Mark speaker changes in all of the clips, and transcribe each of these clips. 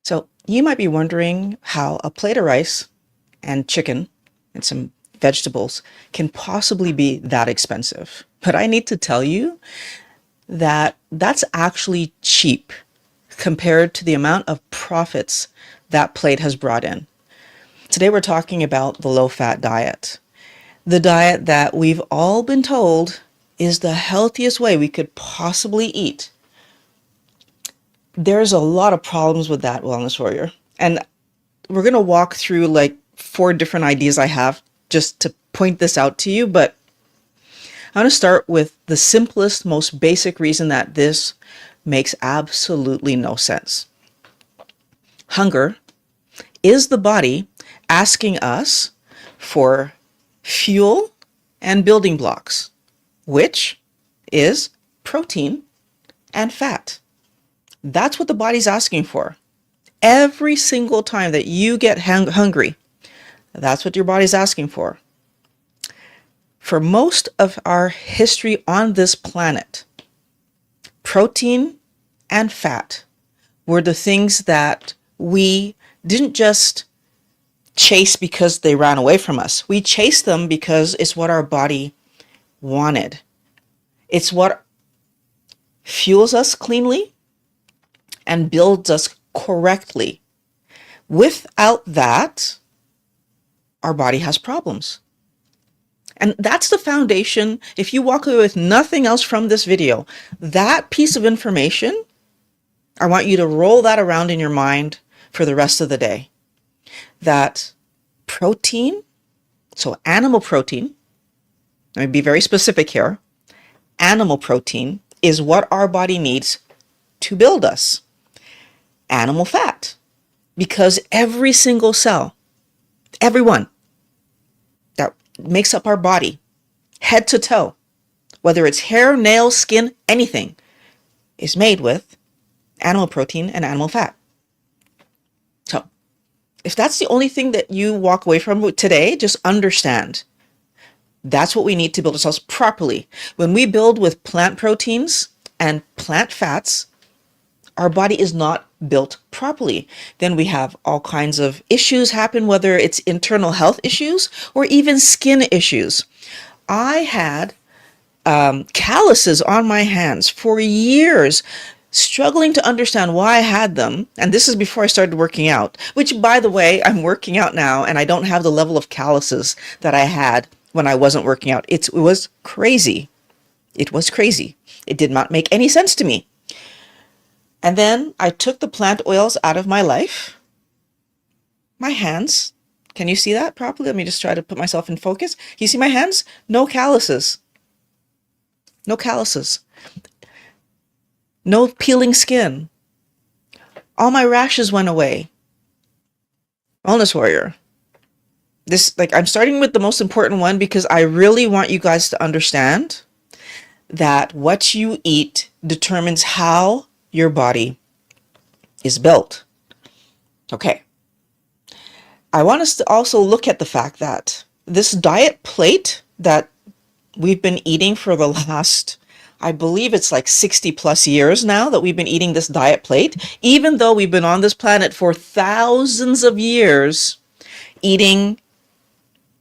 Speaker 1: So you might be wondering how a plate of rice and chicken and some vegetables can possibly be that expensive. But I need to tell you that that's actually cheap compared to the amount of profits that plate has brought in. Today we're talking about the low-fat diet. The diet that we've all been told is the healthiest way we could possibly eat. There's a lot of problems with that, Wellness Warrior. And we're going to walk through like 4 different ideas I have just to point this out to you. But I want to start with the simplest, most basic reason that this makes absolutely no sense. Hunger is the body asking us for fuel and building blocks, which is protein and fat. That's what the body's asking for. Every single time that you get hungry, that's what your body's asking for. For most of our history on this planet, protein and fat were the things that we didn't just chase because they ran away from us. We chased them because it's what our body wanted. It's what fuels us cleanly and builds us correctly. Without that, our body has problems. And that's the foundation. If you walk away with nothing else from this video, that piece of information, I want you to roll that around in your mind for the rest of the day. That protein, so animal protein, let me be very specific here, animal protein is what our body needs to build us. Animal fat, because every single cell, every one that makes up our body, head to toe, whether it's hair, nails, skin, anything, is made with animal protein and animal fat. So if that's the only thing that you walk away from today, just understand that's what we need to build ourselves properly. When we build with plant proteins and plant fats, our body is not built properly. Then we have all kinds of issues happen, whether it's internal health issues or even skin issues. I had calluses on my hands for years, struggling to understand why I had them. And this is before I started working out, which, by the way, I'm working out now and I don't have the level of calluses that I had when I wasn't working out. It was crazy. It was crazy. It did not make any sense to me. And then I took the plant oils out of my life. My hands, can you see that properly? Let me just try to put myself in focus. You see my hands? No calluses. No calluses. No peeling skin. All my rashes went away. Wellness Warrior. I'm starting with the most important one because I really want you guys to understand that what you eat determines how your body is built. Okay. I want us to also look at the fact that this diet plate that we've been eating for the last, I believe it's like 60 plus years now that we've been eating this diet plate, even though we've been on this planet for thousands of years eating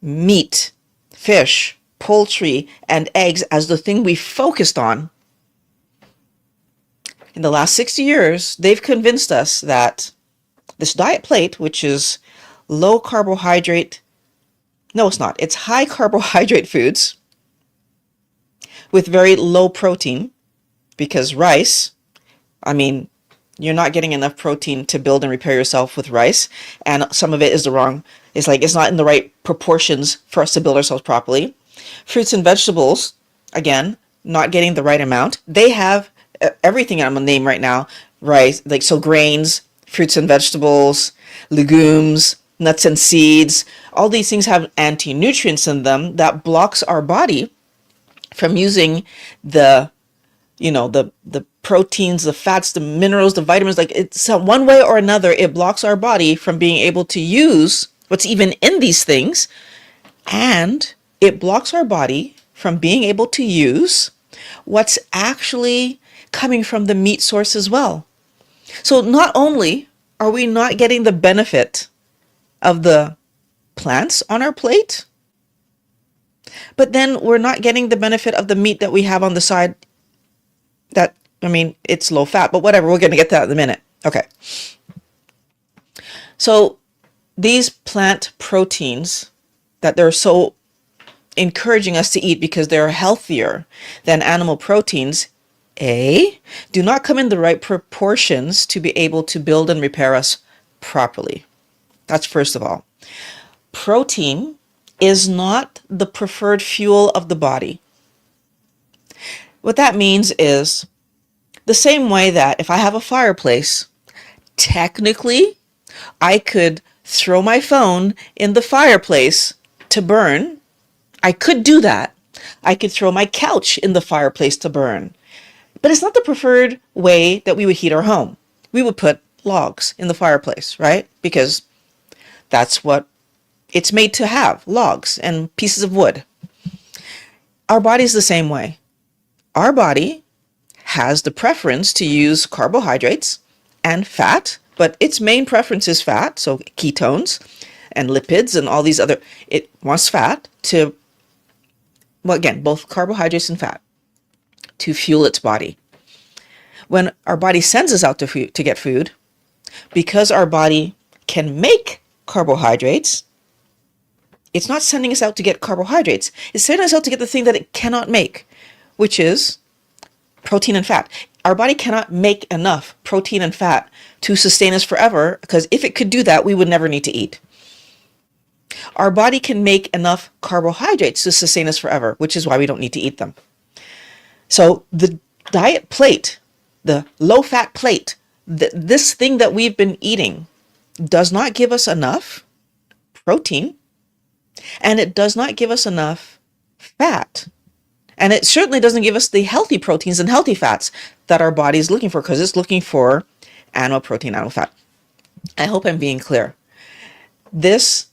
Speaker 1: meat, fish, poultry, and eggs as the thing we focused on. In the last 60 years, they've convinced us that this diet plate, which is low carbohydrate, no, it's not. It's high carbohydrate foods with very low protein, because rice, you're not getting enough protein to build and repair yourself with rice. And some of it is it's not in the right proportions for us to build ourselves properly. Fruits and vegetables, again, not getting the right amount. They have everything I'm gonna name right now, rice, so grains, fruits and vegetables, legumes, nuts and seeds, all these things have anti-nutrients in them that blocks our body from using the proteins, the fats, the minerals, the vitamins. It's one way or another, it blocks our body from being able to use what's even in these things, and it blocks our body from being able to use what's actually coming from the meat source as well. So not only are we not getting the benefit of the plants on our plate? But then we're not getting the benefit of the meat that we have on the side that, I mean, it's low fat, but whatever, we're going to get to that in a minute. Okay. So these plant proteins that they're so encouraging us to eat because they're healthier than animal proteins, A, do not come in the right proportions to be able to build and repair us properly. That's first of all. Protein is not the preferred fuel of the body. What that means is the same way that if I have a fireplace, technically I could throw my phone in the fireplace to burn. I could do that. I could throw my couch in the fireplace to burn. But it's not the preferred way that we would heat our home. We would put logs in the fireplace, right? Because that's what it's made to have, logs and pieces of wood. Our body's the same way. Our body has the preference to use carbohydrates and fat, but its main preference is fat, so ketones and lipids and all these other, it wants fat to, well, again, both carbohydrates and fat to fuel its body. When our body sends us out to get food, because our body can make carbohydrates, it's not sending us out to get carbohydrates. It's sending us out to get the thing that it cannot make, which is protein and fat. Our body cannot make enough protein and fat to sustain us forever, because if it could do that, we would never need to eat. Our body can make enough carbohydrates to sustain us forever, which is why we don't need to eat them. So the diet plate, the low-fat plate, this thing that we've been eating does not give us enough protein, and it does not give us enough fat. And it certainly doesn't give us the healthy proteins and healthy fats that our body is looking for, because it's looking for animal protein, animal fat. I hope I'm being clear. This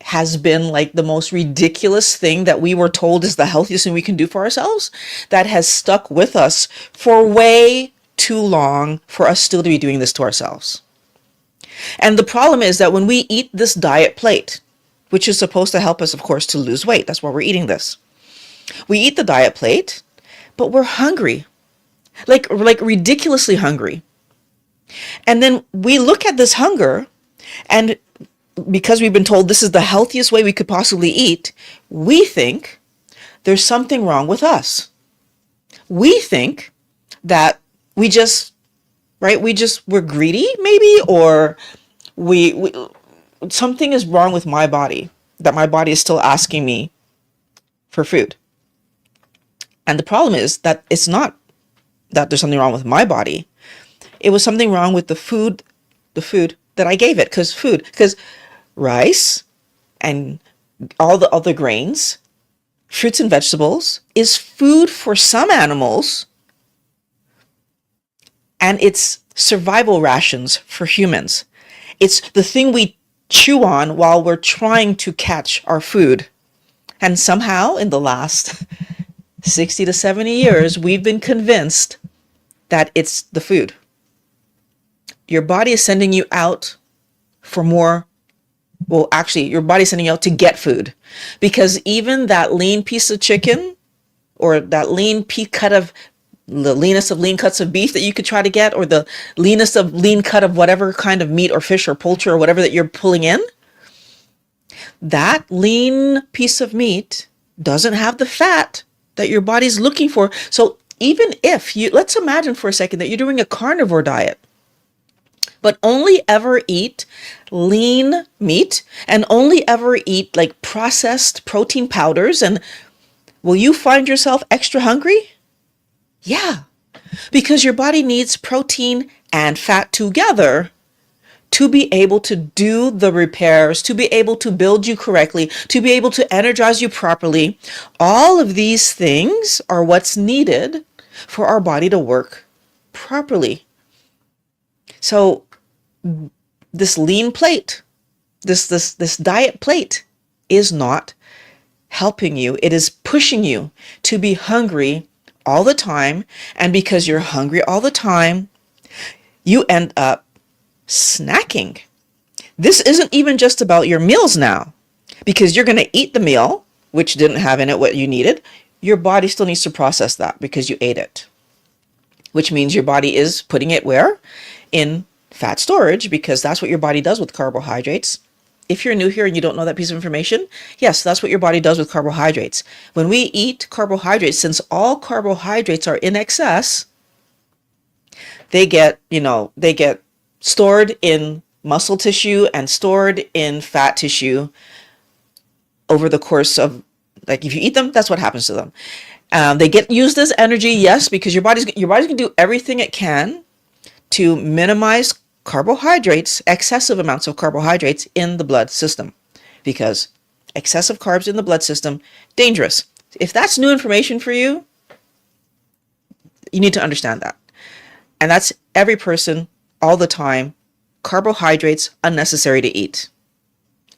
Speaker 1: has been like the most ridiculous thing that we were told is the healthiest thing we can do for ourselves, that has stuck with us for way too long for us still to be doing this to ourselves. And the problem is that when we eat this diet plate, which is supposed to help us, of course, to lose weight, that's why we're eating this. We eat the diet plate, but we're hungry, like ridiculously hungry. And then we look at this hunger, and because we've been told this is the healthiest way we could possibly eat, we think there's something wrong with us. We think that we're greedy maybe, or we something is wrong with my body, that my body is still asking me for food. And the problem is that it's not that there's something wrong with my body. It was something wrong with the food that I gave it, because rice and all the other grains, fruits and vegetables is food for some animals, and it's survival rations for humans. It's the thing we chew on while we're trying to catch our food. And somehow in the last 60 to 70 years, we've been convinced that it's the food. Your body is sending you out for more. Well, actually, your body's sending you out to get food, because even that lean piece of chicken, or that the leanest of lean cuts of beef that you could try to get, or the leanest of lean cut of whatever kind of meat or fish or poultry or whatever that you're pulling in, that lean piece of meat doesn't have the fat that your body's looking for. So even if let's imagine for a second that you're doing a carnivore diet, but only ever eat lean meat and only ever eat like processed protein powders, and will you find yourself extra hungry? Yeah, because your body needs protein and fat together to be able to do the repairs, to be able to build you correctly, to be able to energize you properly. All of these things are what's needed for our body to work properly. So this lean plate, this diet plate is not helping you. It is pushing you to be hungry all the time. And because you're hungry all the time, you end up snacking. This isn't even just about your meals now, because you're going to eat the meal, which didn't have in it what you needed. Your body still needs to process that because you ate it, which means your body is putting it where? In fat storage, because that's what your body does with carbohydrates. If you're new here and you don't know that piece of information, yes, that's what your body does with carbohydrates. When we eat carbohydrates, since all carbohydrates are in excess, they get stored in muscle tissue and stored in fat tissue over the course of, like, if you eat them, that's what happens to them. They get used as energy, yes, because your body's going to do everything it can to minimize carbohydrates, excessive amounts of carbohydrates in the blood system, because excessive carbs in the blood system, dangerous. If that's new information for you, you need to understand that. And that's every person, all the time. Carbohydrates, unnecessary to eat.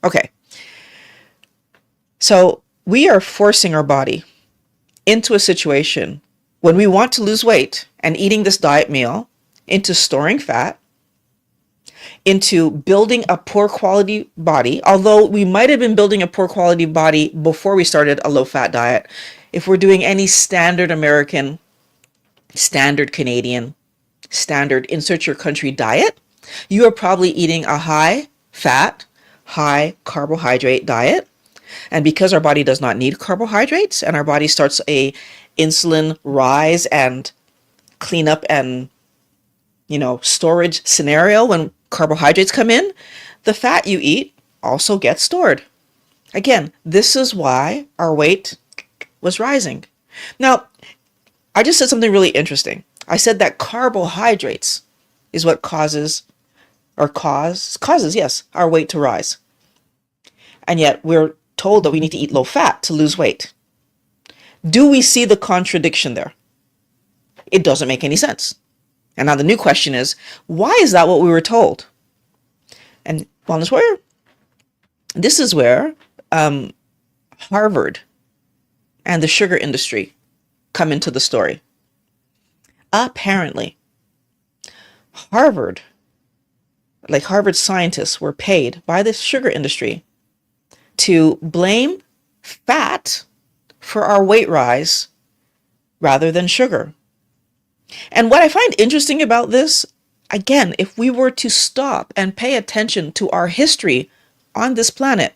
Speaker 1: Okay. So we are forcing our body into a situation when we want to lose weight and eating this diet meal into storing fat, into building a poor quality body, although we might have been building a poor quality body before we started a low fat diet. If we're doing any standard American, standard Canadian, standard insert your country diet, you are probably eating a high fat, high carbohydrate diet. And because our body does not need carbohydrates and our body starts a insulin rise and cleanup and storage scenario when carbohydrates come in, the fat you eat also gets stored. Again, this is why our weight was rising. Now, I just said something really interesting. I said that carbohydrates is what causes, yes, our weight to rise. And yet we're told that we need to eat low fat to lose weight. Do we see the contradiction there? It doesn't make any sense. And now the new question is, why is that what we were told? And Wellness Warrior, this is where Harvard and the sugar industry come into the story. Apparently, Harvard scientists were paid by the sugar industry to blame fat for our weight rise rather than sugar. And what I find interesting about this, again, if we were to stop and pay attention to our history on this planet,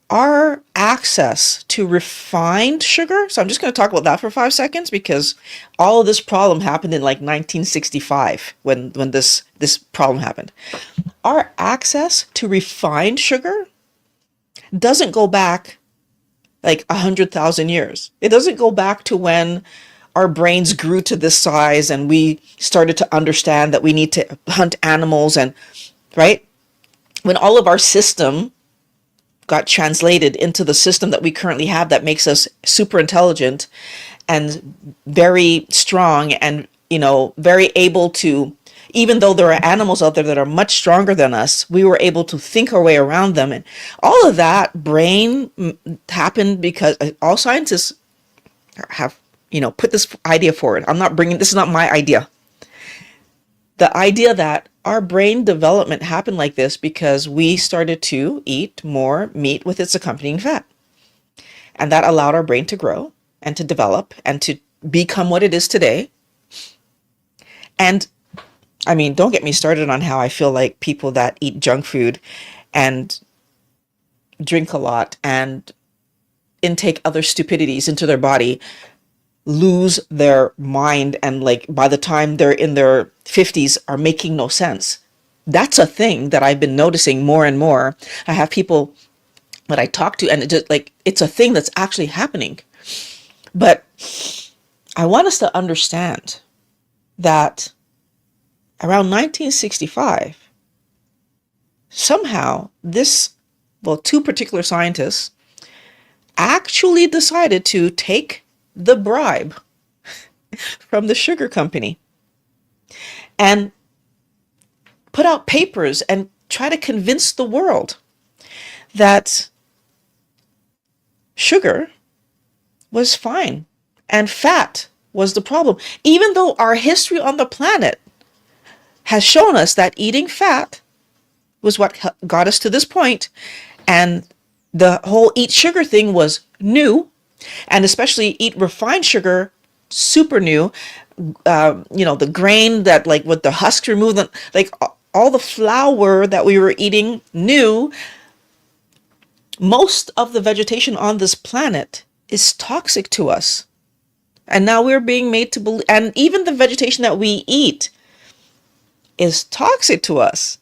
Speaker 1: our access to refined sugar, so I'm just going to talk about that for 5 seconds, because all of this problem happened in like 1965 when this problem happened. Our access to refined sugar doesn't go back like 100,000 years. It doesn't go back to when our brains grew to this size and we started to understand that we need to hunt animals, and right? When all of our system got translated into the system that we currently have that makes us super intelligent and very strong and, very able to, even though there are animals out there that are much stronger than us, we were able to think our way around them. And all of that brain happened because all scientists have, put this idea forward. This is not my idea. The idea that our brain development happened like this because we started to eat more meat with its accompanying fat. And that allowed our brain to grow and to develop and to become what it is today. And I mean, don't get me started on how I feel like people that eat junk food and drink a lot and intake other stupidities into their body lose their mind, and like by the time they're in their 50s are making no sense. That's a thing that I've been noticing more and more. I have people that I talk to, and it's a thing that's actually happening. But I want us to understand that around 1965, somehow two particular scientists actually decided to take the bribe from the sugar company and put out papers and try to convince the world that sugar was fine and fat was the problem, even though our history on the planet has shown us that eating fat was what got us to this point, and the whole eat sugar thing was new, and especially eat refined sugar, super new. The grain that, like, with the husk removed, like all the flour that we were eating new. Most of the vegetation on this planet is toxic to us. And now we're being made to believe, and even the vegetation that we eat is toxic to us.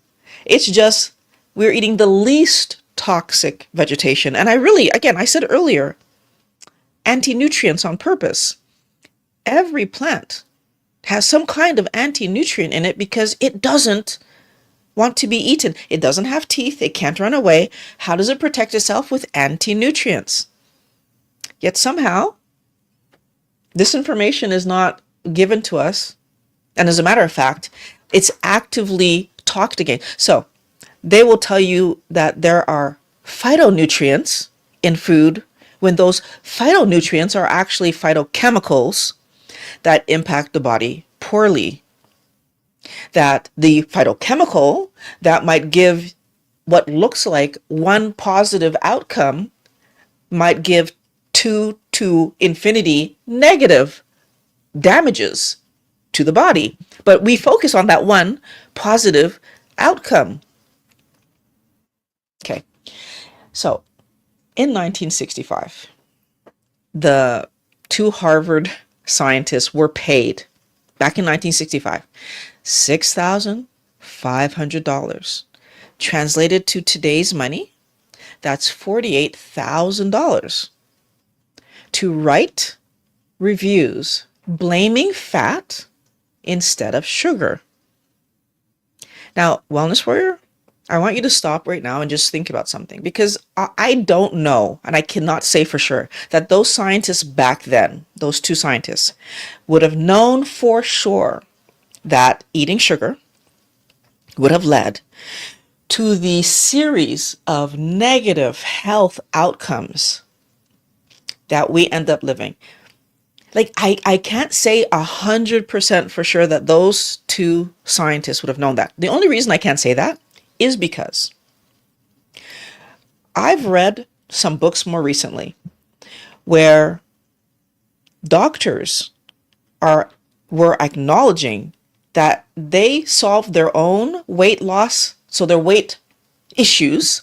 Speaker 1: It's just we're eating the least toxic vegetation. And I said earlier, anti-nutrients on purpose. Every plant has some kind of anti-nutrient in it because it doesn't want to be eaten. It doesn't have teeth. It can't run away. How does it protect itself? With anti-nutrients. Yet somehow, this information is not given to us. And as a matter of fact, it's actively talked against. So they will tell you that there are phytonutrients in food when those phytonutrients are actually phytochemicals that impact the body poorly. That the phytochemical that might give what looks like one positive outcome might give 2 to infinity negative damages to the body. But we focus on that one positive outcome. Okay, so in 1965, the 2 Harvard scientists were paid, back in 1965, $6,500. Translated to today's money, that's $48,000, to write reviews blaming fat instead of sugar. Now, Wellness Warrior, I want you to stop right now and just think about something, because I don't know, and I cannot say for sure, that those scientists back then, those 2 scientists, would have known for sure that eating sugar would have led to the series of negative health outcomes that we end up living. Like, I can't say 100% for sure that those 2 scientists would have known that. The only reason I can't say that is because I've read some books more recently where doctors were acknowledging that they solved their own weight loss, so their weight issues,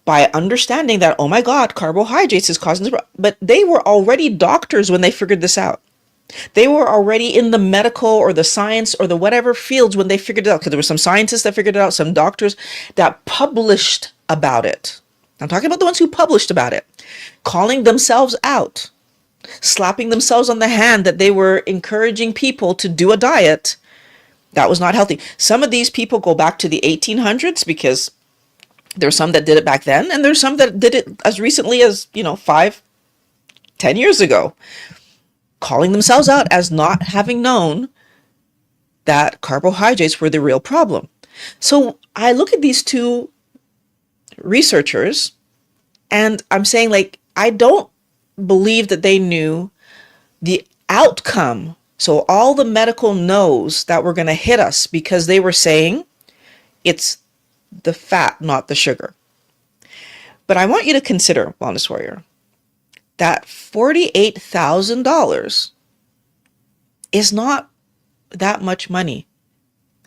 Speaker 1: by understanding that, oh my God, carbohydrates is causing this. But they were already doctors when they figured this out. They were already in the medical or the science or the whatever fields when they figured it out, because there were some scientists that figured it out, some doctors that published about it. I'm talking about the ones who published about it, calling themselves out, slapping themselves on the hand that they were encouraging people to do a diet that was not healthy. Some of these people go back to the 1800s, because there's some that did it back then, and there's some that did it as recently as, 5, 10 years ago, calling themselves out as not having known that carbohydrates were the real problem. So I look at these 2 researchers and I'm saying, like, I don't believe that they knew the outcome. So all the medical no's that were going to hit us, because they were saying it's the fat, not the sugar. But I want you to consider, Wellness Warrior, that $48,000 is not that much money.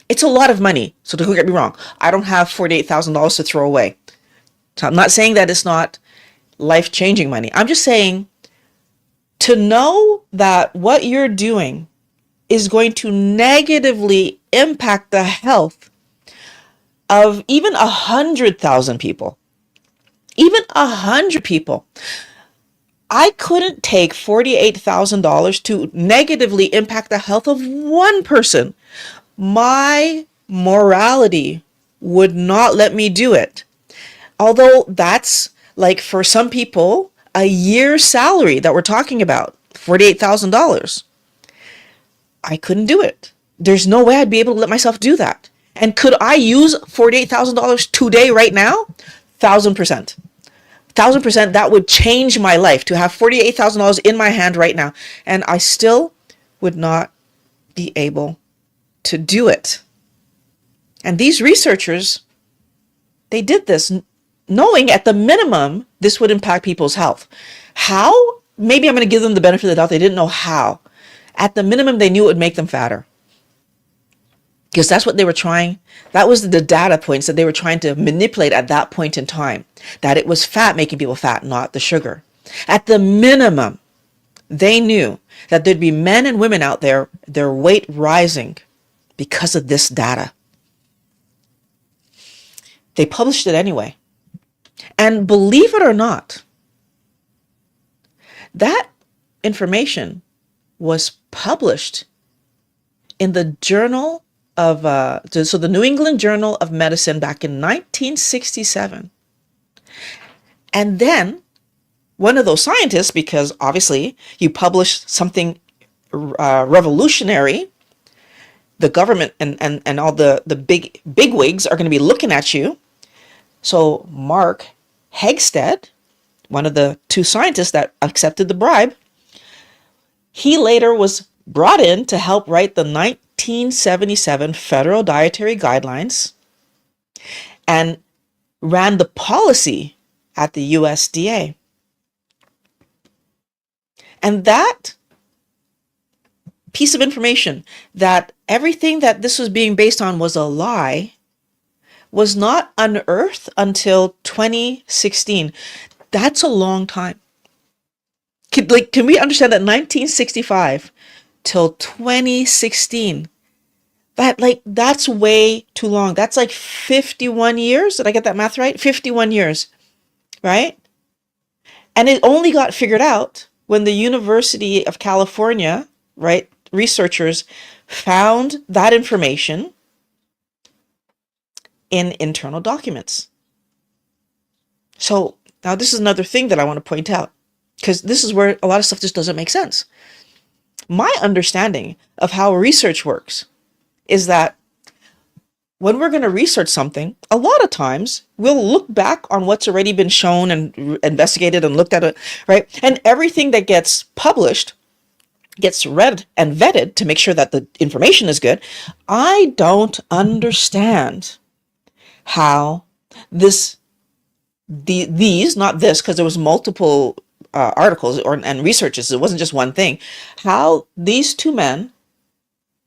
Speaker 1: It's a lot of money. So don't get me wrong. I don't have $48,000 to throw away. So I'm not saying that it's not life-changing money. I'm just saying, to know that what you're doing is going to negatively impact the health of even 100,000 people, even 100 people. I couldn't take $48,000 to negatively impact the health of one person. My morality would not let me do it. Although that's, like, for some people, a year's salary that we're talking about, $48,000. I couldn't do it. There's no way I'd be able to let myself do that. And could I use $48,000 today, right now? 1,000%. 1,000%, that would change my life, to have $48,000 in my hand right now. And I still would not be able to do it. And these researchers, they did this knowing at the minimum this would impact people's health. How? Maybe I'm going to give them the benefit of the doubt. They didn't know how. At the minimum, they knew it would make them fatter. Because that's what they were trying. That was the data points that they were trying to manipulate at that point in time. That it was fat making people fat, not the sugar. At the minimum, they knew that there'd be men and women out there, their weight rising because of this data. They published it anyway. And believe it or not, that information was published in the journal of, so the New England Journal of Medicine back in 1967. And then one of those scientists, because obviously you publish something revolutionary, the government and all the big wigs are going to be looking at you. So Mark Hegstead, one of the two scientists that accepted the bribe, he later was brought in to help write the 1977 Federal Dietary Guidelines and ran the policy at the USDA. And that piece of information, that everything that this was being based on was a lie, was not unearthed until 2016. That's a long time. Can we understand that 1965 till 2016? That's way too long. That's like 51 years. Did I get that math right? 51 years, right? And it only got figured out when the University of California, right, researchers found that information in internal documents. So now this is another thing that I want to point out, because this is where a lot of stuff just doesn't make sense. My understanding of how research works is that when we're going to research something, a lot of times we'll look back on what's already been shown and investigated and looked at it, right? And everything that gets published gets read and vetted to make sure that the information is good. I don't understand how these, not this, because there was multiple articles and researches, it wasn't just one thing, how these two men,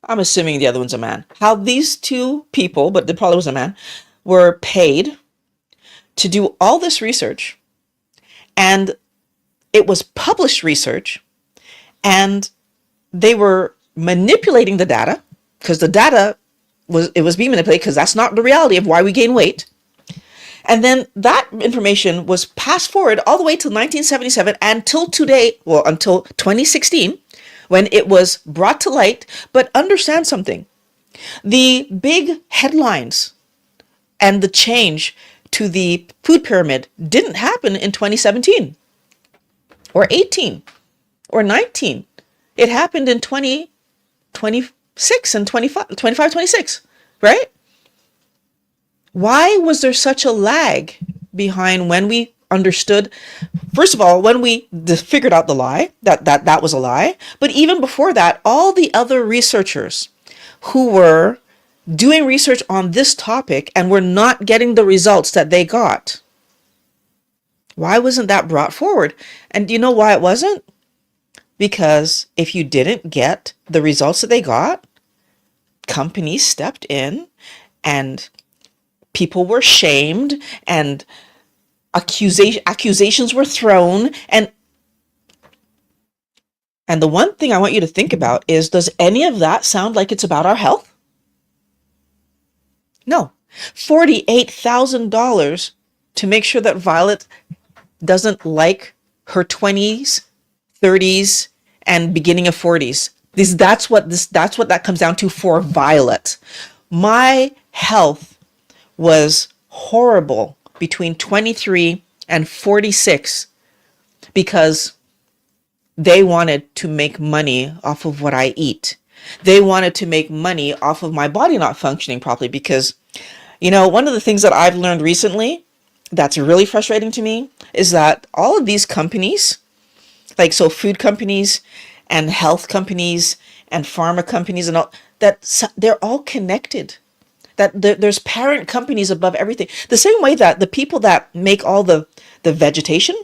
Speaker 1: I'm assuming the other one's a man, how these two people, but it probably was a man, were paid to do all this research, and it was published research, and they were manipulating the data, because the data was being manipulated, because that's not the reality of why we gain weight. And then that information was passed forward all the way to 1977 until today, well, until 2016, when it was brought to light. But understand something. The big headlines and the change to the food pyramid didn't happen in 2017 or 18 or 19. It happened in 2026 and 25, 26, right? Why was there such a lag behind when we understood, first of all, when we figured out the lie, that was a lie, but even before that, all the other researchers who were doing research on this topic and were not getting the results that they got? Why wasn't that brought forward? And do you know why it wasn't? Because if you didn't get the results that they got, companies stepped in and people were shamed and accusations were thrown. And the one thing I want you to think about is, does any of that sound like it's about our health? No. $48,000 to make sure that Violet doesn't like her 20s, 30s, and beginning of 40s. That's what that comes down to for Violet. My health was horrible between 23 and 46 because they wanted to make money off of what I eat. They wanted to make money off of my body not functioning properly because, one of the things that I've learned recently that's really frustrating to me is that all of these companies, so food companies and health companies and pharma companies and all that, they're all connected. that there's parent companies above everything. The same way that the people that make all the vegetation,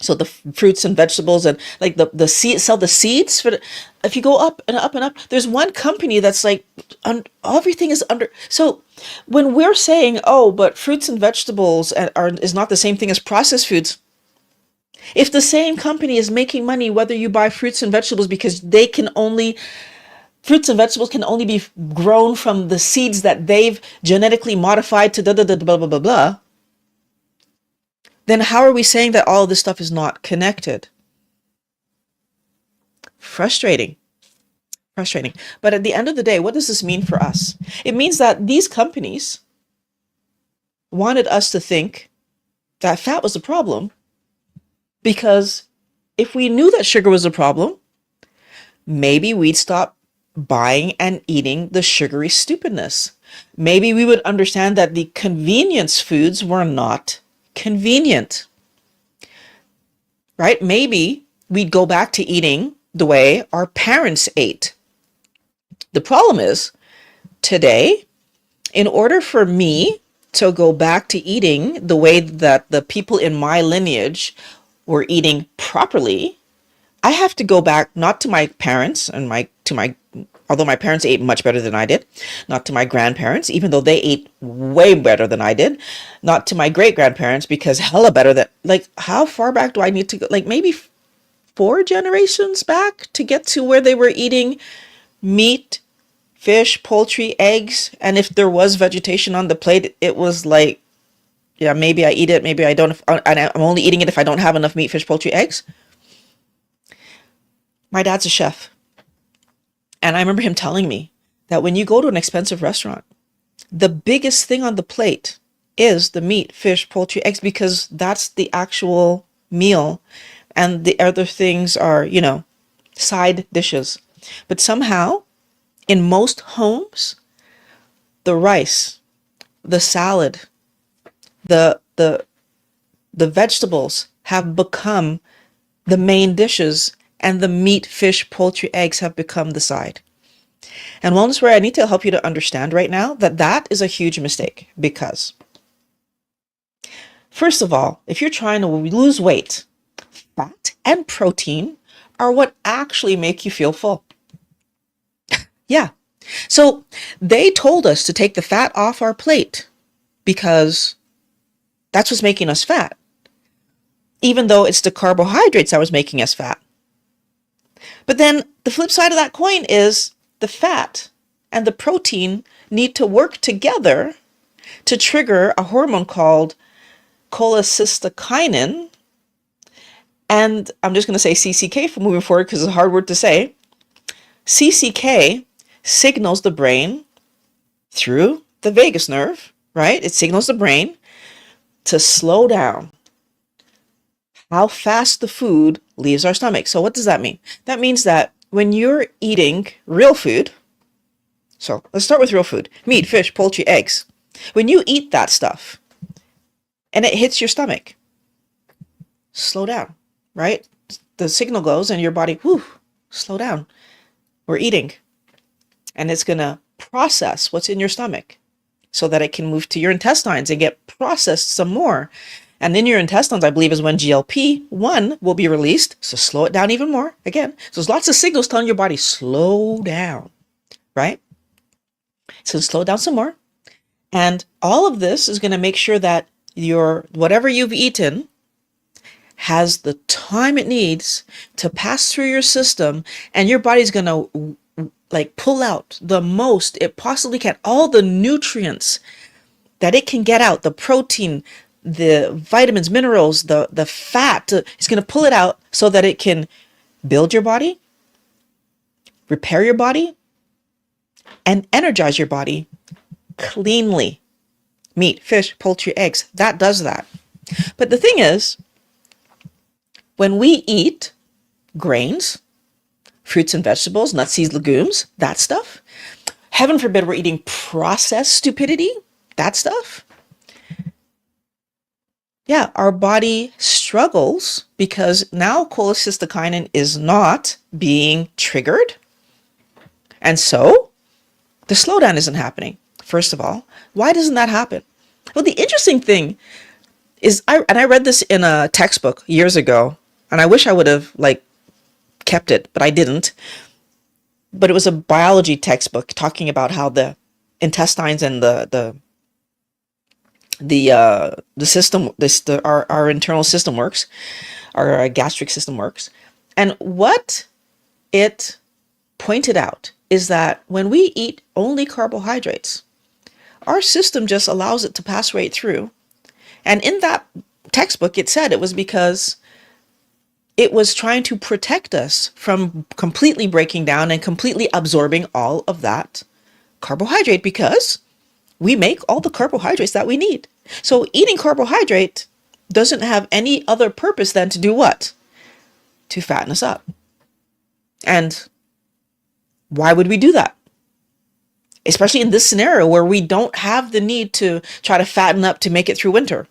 Speaker 1: so the fruits and vegetables and like the seed, sell the seeds for if you go up and up and up, there's one company that's like everything is under. So when we're saying, oh, but fruits and vegetables is not the same thing as processed foods, if the same company is making money whether you buy fruits and vegetables because fruits and vegetables can only be grown from the seeds that they've genetically modified to blah blah blah blah, then how are we saying that all of this stuff is not connected? Frustrating. But at the end of the day, what does this mean for us? It means that these companies wanted us to think that fat was the problem, because if we knew that sugar was a problem, maybe we'd stop buying and eating the sugary stupidness. Maybe we would understand that the convenience foods were not convenient, right? Maybe we'd go back to eating the way our parents ate. The problem is, today, in order for me to go back to eating the way that the people in my lineage were eating properly, I have to go back not to my parents and although my parents ate much better than I did, not to my grandparents, even though they ate way better than I did, not to my great grandparents, because hella better than, like, how far back do I need to go? Like maybe 4 generations back to get to where they were eating meat, fish, poultry, eggs. And if there was vegetation on the plate, it was like, yeah, maybe I eat it, maybe I don't. I'm only eating it if I don't have enough meat, fish, poultry, eggs. My dad's a chef. And I remember him telling me that when you go to an expensive restaurant, the biggest thing on the plate is the meat, fish, poultry, eggs, because that's the actual meal. And the other things are, side dishes. But somehow, in most homes, the rice, the salad, the vegetables have become the main dishes, and the meat, fish, poultry, eggs have become the side. And Wellness Warrior, I need to help you to understand right now that that is a huge mistake, because first of all, if you're trying to lose weight, fat and protein are what actually make you feel full. Yeah. So they told us to take the fat off our plate because that's what's making us fat, even though it's the carbohydrates that was making us fat. But then the flip side of that coin is the fat and the protein need to work together to trigger a hormone called cholecystokinin. And I'm just going to say CCK for moving forward because it's a hard word to say. CCK signals the brain through the vagus nerve, right? It signals the brain to slow down how fast the food leaves our stomach. So what does that mean? That means that when you're eating real food, so let's start with real food, meat, fish, poultry, eggs. When you eat that stuff and it hits your stomach, slow down, right? The signal goes and your body, slow down. We're eating. And it's going to process what's in your stomach so that it can move to your intestines and get processed some more. And in your intestines, I believe, is when GLP-1 will be released. So slow it down even more. Again, so there's lots of signals telling your body, slow down, right? So slow down some more. And all of this is going to make sure that whatever you've eaten has the time it needs to pass through your system, and your body's going to pull out the most it possibly can, all the nutrients that it can get out, the protein, the vitamins, minerals, the fat. It's going to pull it out so that it can build your body, repair your body, and energize your body cleanly. Meat, fish, poultry, eggs, that does that. But the thing is, when we eat grains, fruits and vegetables, nuts, seeds, legumes, that stuff, heaven forbid we're eating processed stupidity, that stuff, yeah, our body struggles because now cholecystokinin is not being triggered. And so the slowdown isn't happening. first of all. Why doesn't that happen? Well, the interesting thing is, I read this in a textbook years ago, and I wish I would have like kept it, but I didn't. But it was a biology textbook talking about how the intestines and the system, our internal system works, our gastric system works. And what it pointed out is that when we eat only carbohydrates, our system just allows it to pass right through. And in that textbook, it said it was because it was trying to protect us from completely breaking down and completely absorbing all of that carbohydrate, because we make all the carbohydrates that we need. So eating carbohydrate doesn't have any other purpose than to do what? To fatten us up. And why would we do that? Especially in this scenario where we don't have the need to try to fatten up to make it through winter.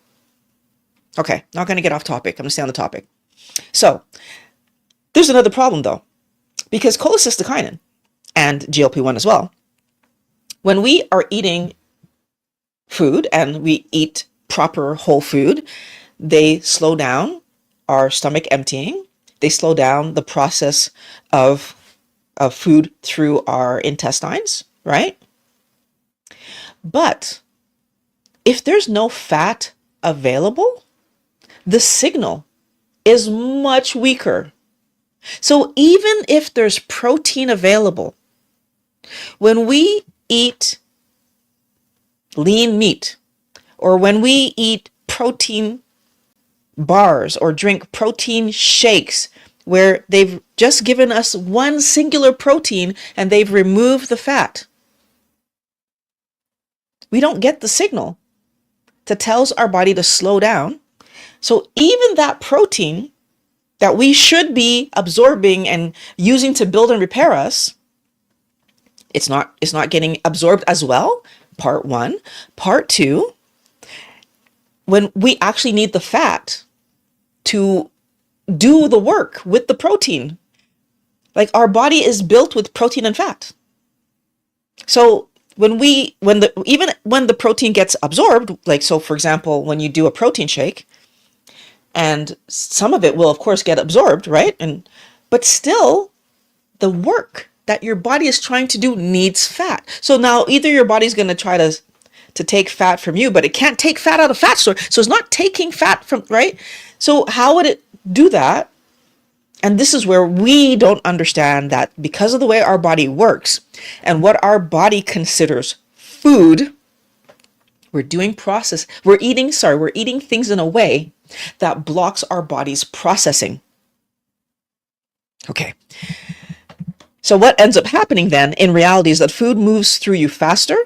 Speaker 1: Okay, not going to get off topic. I'm going to stay on the topic. So there's another problem though, because cholecystokinin and GLP-1 as well, when we are eating food and we eat proper whole food, they slow down our stomach emptying. They slow down the process of food through our intestines, right? But if there's no fat available, the signal is much weaker. So even if there's protein available, when we eat lean meat, or when we eat protein bars or drink protein shakes where they've just given us one singular protein and they've removed the fat, we don't get the signal that tells our body to slow down. So even that protein that we should be absorbing and using to build and repair us, it's not getting absorbed as well. Part one. Part two, when we actually need the fat to do the work with the protein, like our body is built with protein and fat. So when the protein gets absorbed, like, so for example, when you do a protein shake, and some of it will of course get absorbed, right? But still the work that your body is trying to do needs fat. So now either your body's going to try to take fat from you, but it can't take fat out of fat store. So it's not taking fat from, right? So how would it do that? And this is where we don't understand that, because of the way our body works and what our body considers food, we're eating things in a way that blocks our body's processing. Okay. So what ends up happening then in reality is that food moves through you faster.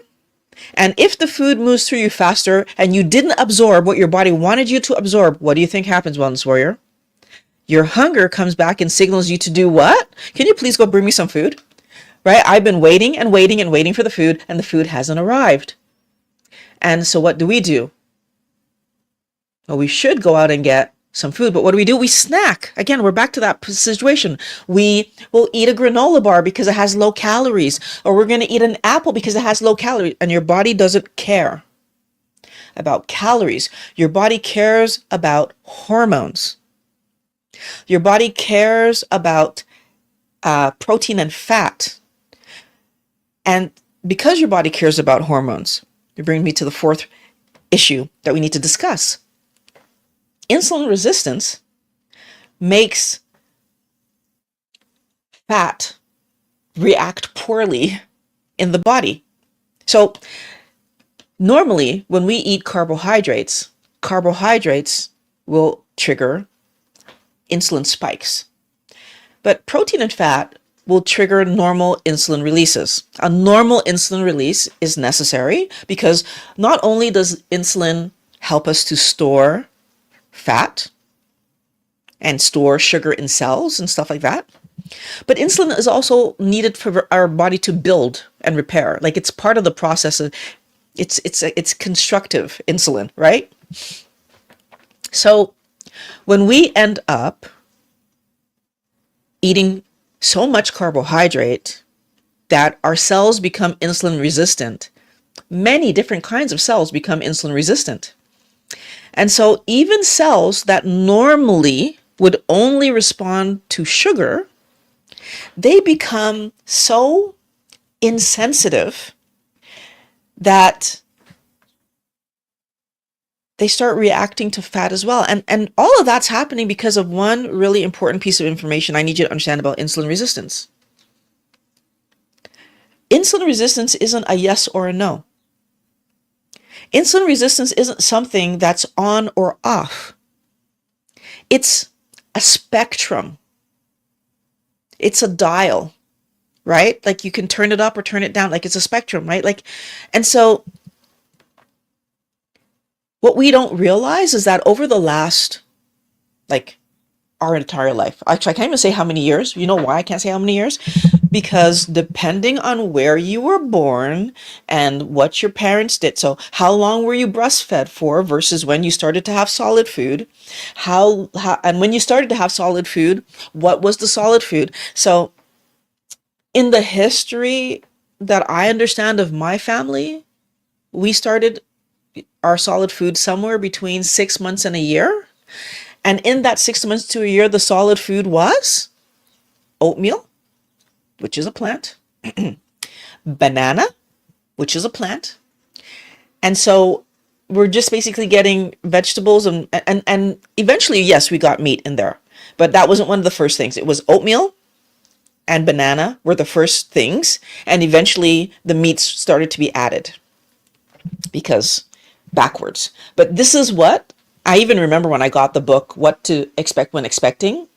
Speaker 1: And if the food moves through you faster and you didn't absorb what your body wanted you to absorb, what do you think happens, Wellness Warrior? Your hunger comes back and signals you to do what? Can you please go bring me some food? Right? I've been waiting and waiting and waiting for the food, and the food hasn't arrived. And so what do? Well, we should go out and get some food, but what do? We snack. Again, we're back to that situation. We will eat a granola bar because it has low calories, or we're going to eat an apple because it has low calories, and your body doesn't care about calories. Your body cares about hormones. Your body cares about protein and fat. And because your body cares about hormones, you bring me to the fourth issue that we need to discuss. Insulin resistance makes fat react poorly in the body. So normally when we eat carbohydrates will trigger insulin spikes. But protein and fat will trigger normal insulin releases. A normal insulin release is necessary because not only does insulin help us to store fat and store sugar in cells and stuff like that, but insulin is also needed for our body to build and repair. Like, it's part of the process of it's constructive insulin, right? So when we end up eating so much carbohydrate that our cells become insulin resistant, many different kinds of cells become insulin resistant. And so even cells that normally would only respond to sugar, they become so insensitive that they start reacting to fat as well. And all of that's happening because of one really important piece of information I need you to understand about insulin resistance. Insulin resistance isn't a yes or a no. Insulin resistance isn't something that's on or off. It's a spectrum. It's a dial, right? Like you can turn it up or turn it down. Like it's a spectrum, right? And so what we don't realize is that over the last, our entire life, actually, I can't even say how many years. You know why I can't say how many years? Because depending on where you were born and what your parents did, so how long were you breastfed for versus when you started to have solid food, and when you started to have solid food, what was the solid food? So in the history that I understand of my family, we started our solid food somewhere between 6 months and a year. And in that 6 months to a year, the solid food was oatmeal, which is a plant, banana, which is a plant. And so we're just basically getting vegetables and eventually, yes, we got meat in there, but that wasn't one of the first things. It was oatmeal and banana were the first things. And eventually the meats started to be added because backwards. But this is what I even remember when I got the book, What to Expect When Expecting.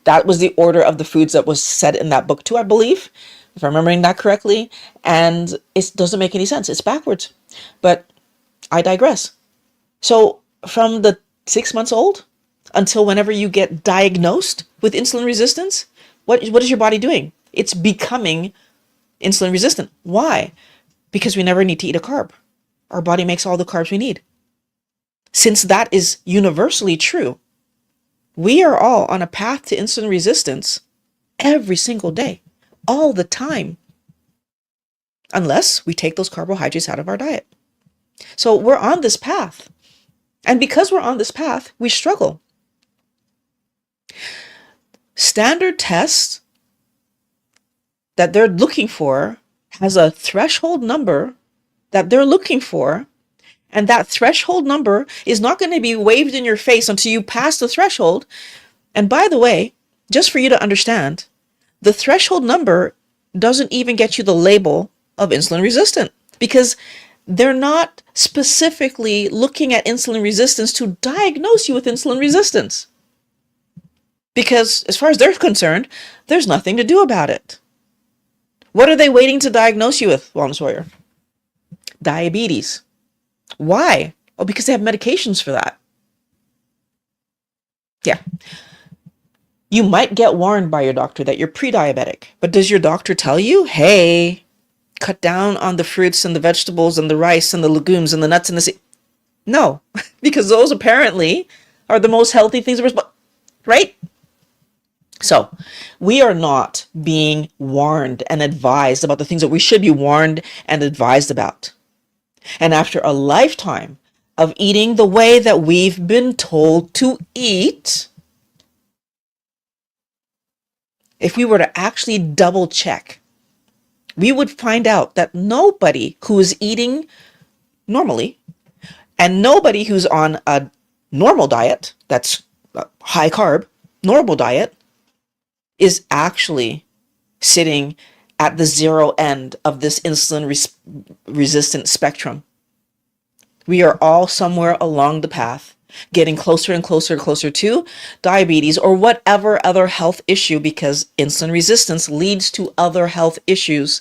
Speaker 1: That was the order of the foods that was said in that book too, I believe, if I'm remembering that correctly. And it doesn't make any sense. It's backwards. But I digress. So from the 6 months old until whenever you get diagnosed with insulin resistance, what is your body doing? It's becoming insulin resistant. Why? Because we never need to eat a carb. Our body makes all the carbs we need. Since that is universally true, we are all on a path to insulin resistance every single day, all the time, unless we take those carbohydrates out of our diet. So we're on this path. And because we're on this path, we struggle. Standard tests that they're looking for has a threshold number that they're looking for. And that threshold number is not going to be waved in your face until you pass the threshold. And by the way, just for you to understand, the threshold number doesn't even get you the label of insulin resistant because they're not specifically looking at insulin resistance to diagnose you with insulin resistance. Because as far as they're concerned, there's nothing to do about it. What are they waiting to diagnose you with, Wellness Warrior? Diabetes. Why? Oh, because they have medications for that. Yeah. You might get warned by your doctor that you're pre-diabetic, but does your doctor tell you, hey, cut down on the fruits and the vegetables and the rice and the legumes and the nuts and the seeds? No, because those apparently are the most healthy things, right? So we are not being warned and advised about the things that we should be warned and advised about. And after a lifetime of eating the way that we've been told to eat, if we were to actually double check, we would find out that nobody who is eating normally and nobody who's on a normal diet, that's a high carb, normal diet, is actually sitting at the zero end of this insulin resistant spectrum. We are all somewhere along the path, getting closer and closer and closer to diabetes or whatever other health issue, because insulin resistance leads to other health issues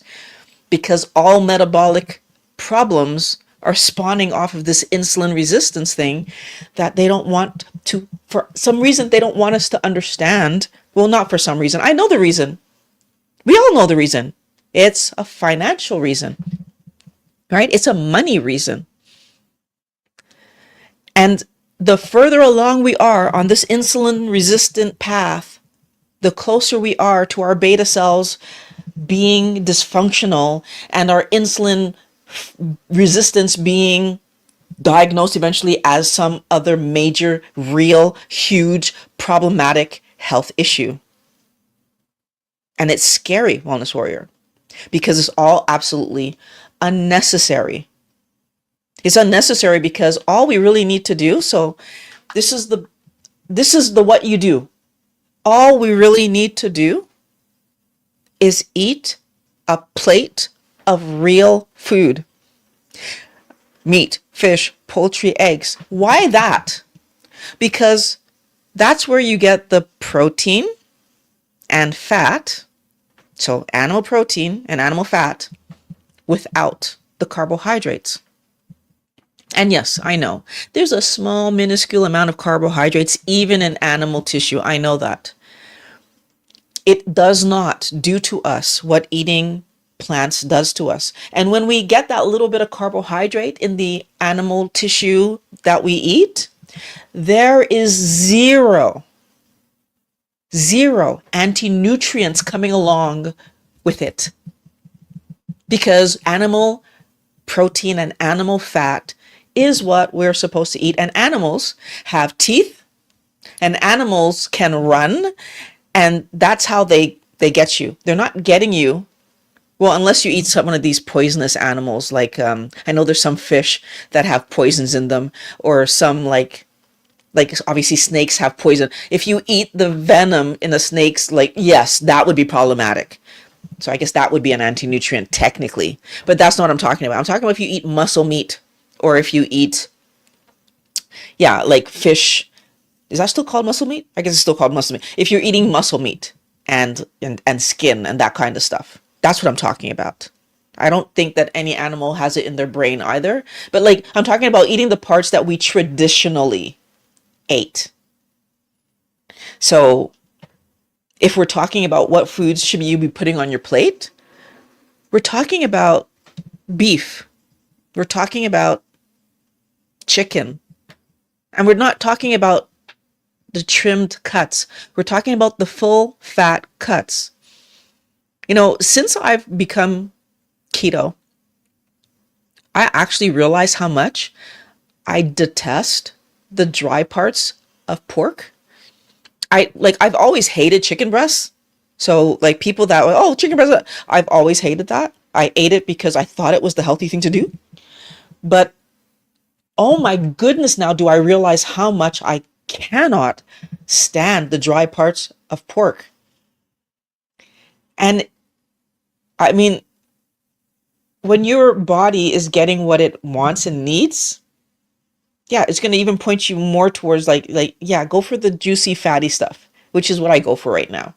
Speaker 1: because all metabolic problems are spawning off of this insulin resistance thing that they don't want to, for some reason, they don't want us to understand. Well, not for some reason. I know the reason. We all know the reason. It's a financial reason, right? It's a money reason. And the further along we are on this insulin resistant path, the closer we are to our beta cells being dysfunctional and our insulin resistance being diagnosed eventually as some other major, real, huge, problematic health issue. And it's scary, Wellness Warrior, because it's all absolutely unnecessary. It's unnecessary because all we really need to do, so this is the what you do. All we really need to do is eat a plate of real food. Meat, fish, poultry, eggs. Why that? Because that's where you get the protein and fat, so animal protein and animal fat, without the carbohydrates. And yes, I know there's a small, minuscule amount of carbohydrates even in animal tissue. I know that. It does not do to us what eating plants does to us. And when we get that little bit of carbohydrate in the animal tissue that we eat, there is zero anti-nutrients coming along with it. Because animal protein and animal fat is what we're supposed to eat. And animals have teeth, and animals can run, and that's how they get you. They're not getting you, well, unless you eat some one of these poisonous animals, like I know there's some fish that have poisons in them, or some like obviously snakes have poison. If you eat the venom in the snakes, like, yes, that would be problematic. So I guess that would be an anti-nutrient technically, but that's not what I'm talking about. I'm talking about if you eat muscle meat, or if you eat, like fish. Is that still called muscle meat? I guess it's still called muscle meat. If you're eating muscle meat and skin and that kind of stuff, that's what I'm talking about. I don't think that any animal has it in their brain either. But like, I'm talking about eating the parts that we traditionally ate. So if we're talking about what foods should you be putting on your plate, we're talking about beef. We're talking about chicken. And we're not talking about the trimmed cuts. We're talking about the full fat cuts. Since I've become keto, I actually realize how much I detest the dry parts of pork. I've always hated chicken breasts. So like people that were, oh, chicken breast, I've always hated that. I ate it because I thought it was the healthy thing to do. But oh my goodness, now do I realize how much I cannot stand the dry parts of pork. And I mean, when your body is getting what it wants and needs, it's going to even point you more towards go for the juicy, fatty stuff, which is what I go for right now.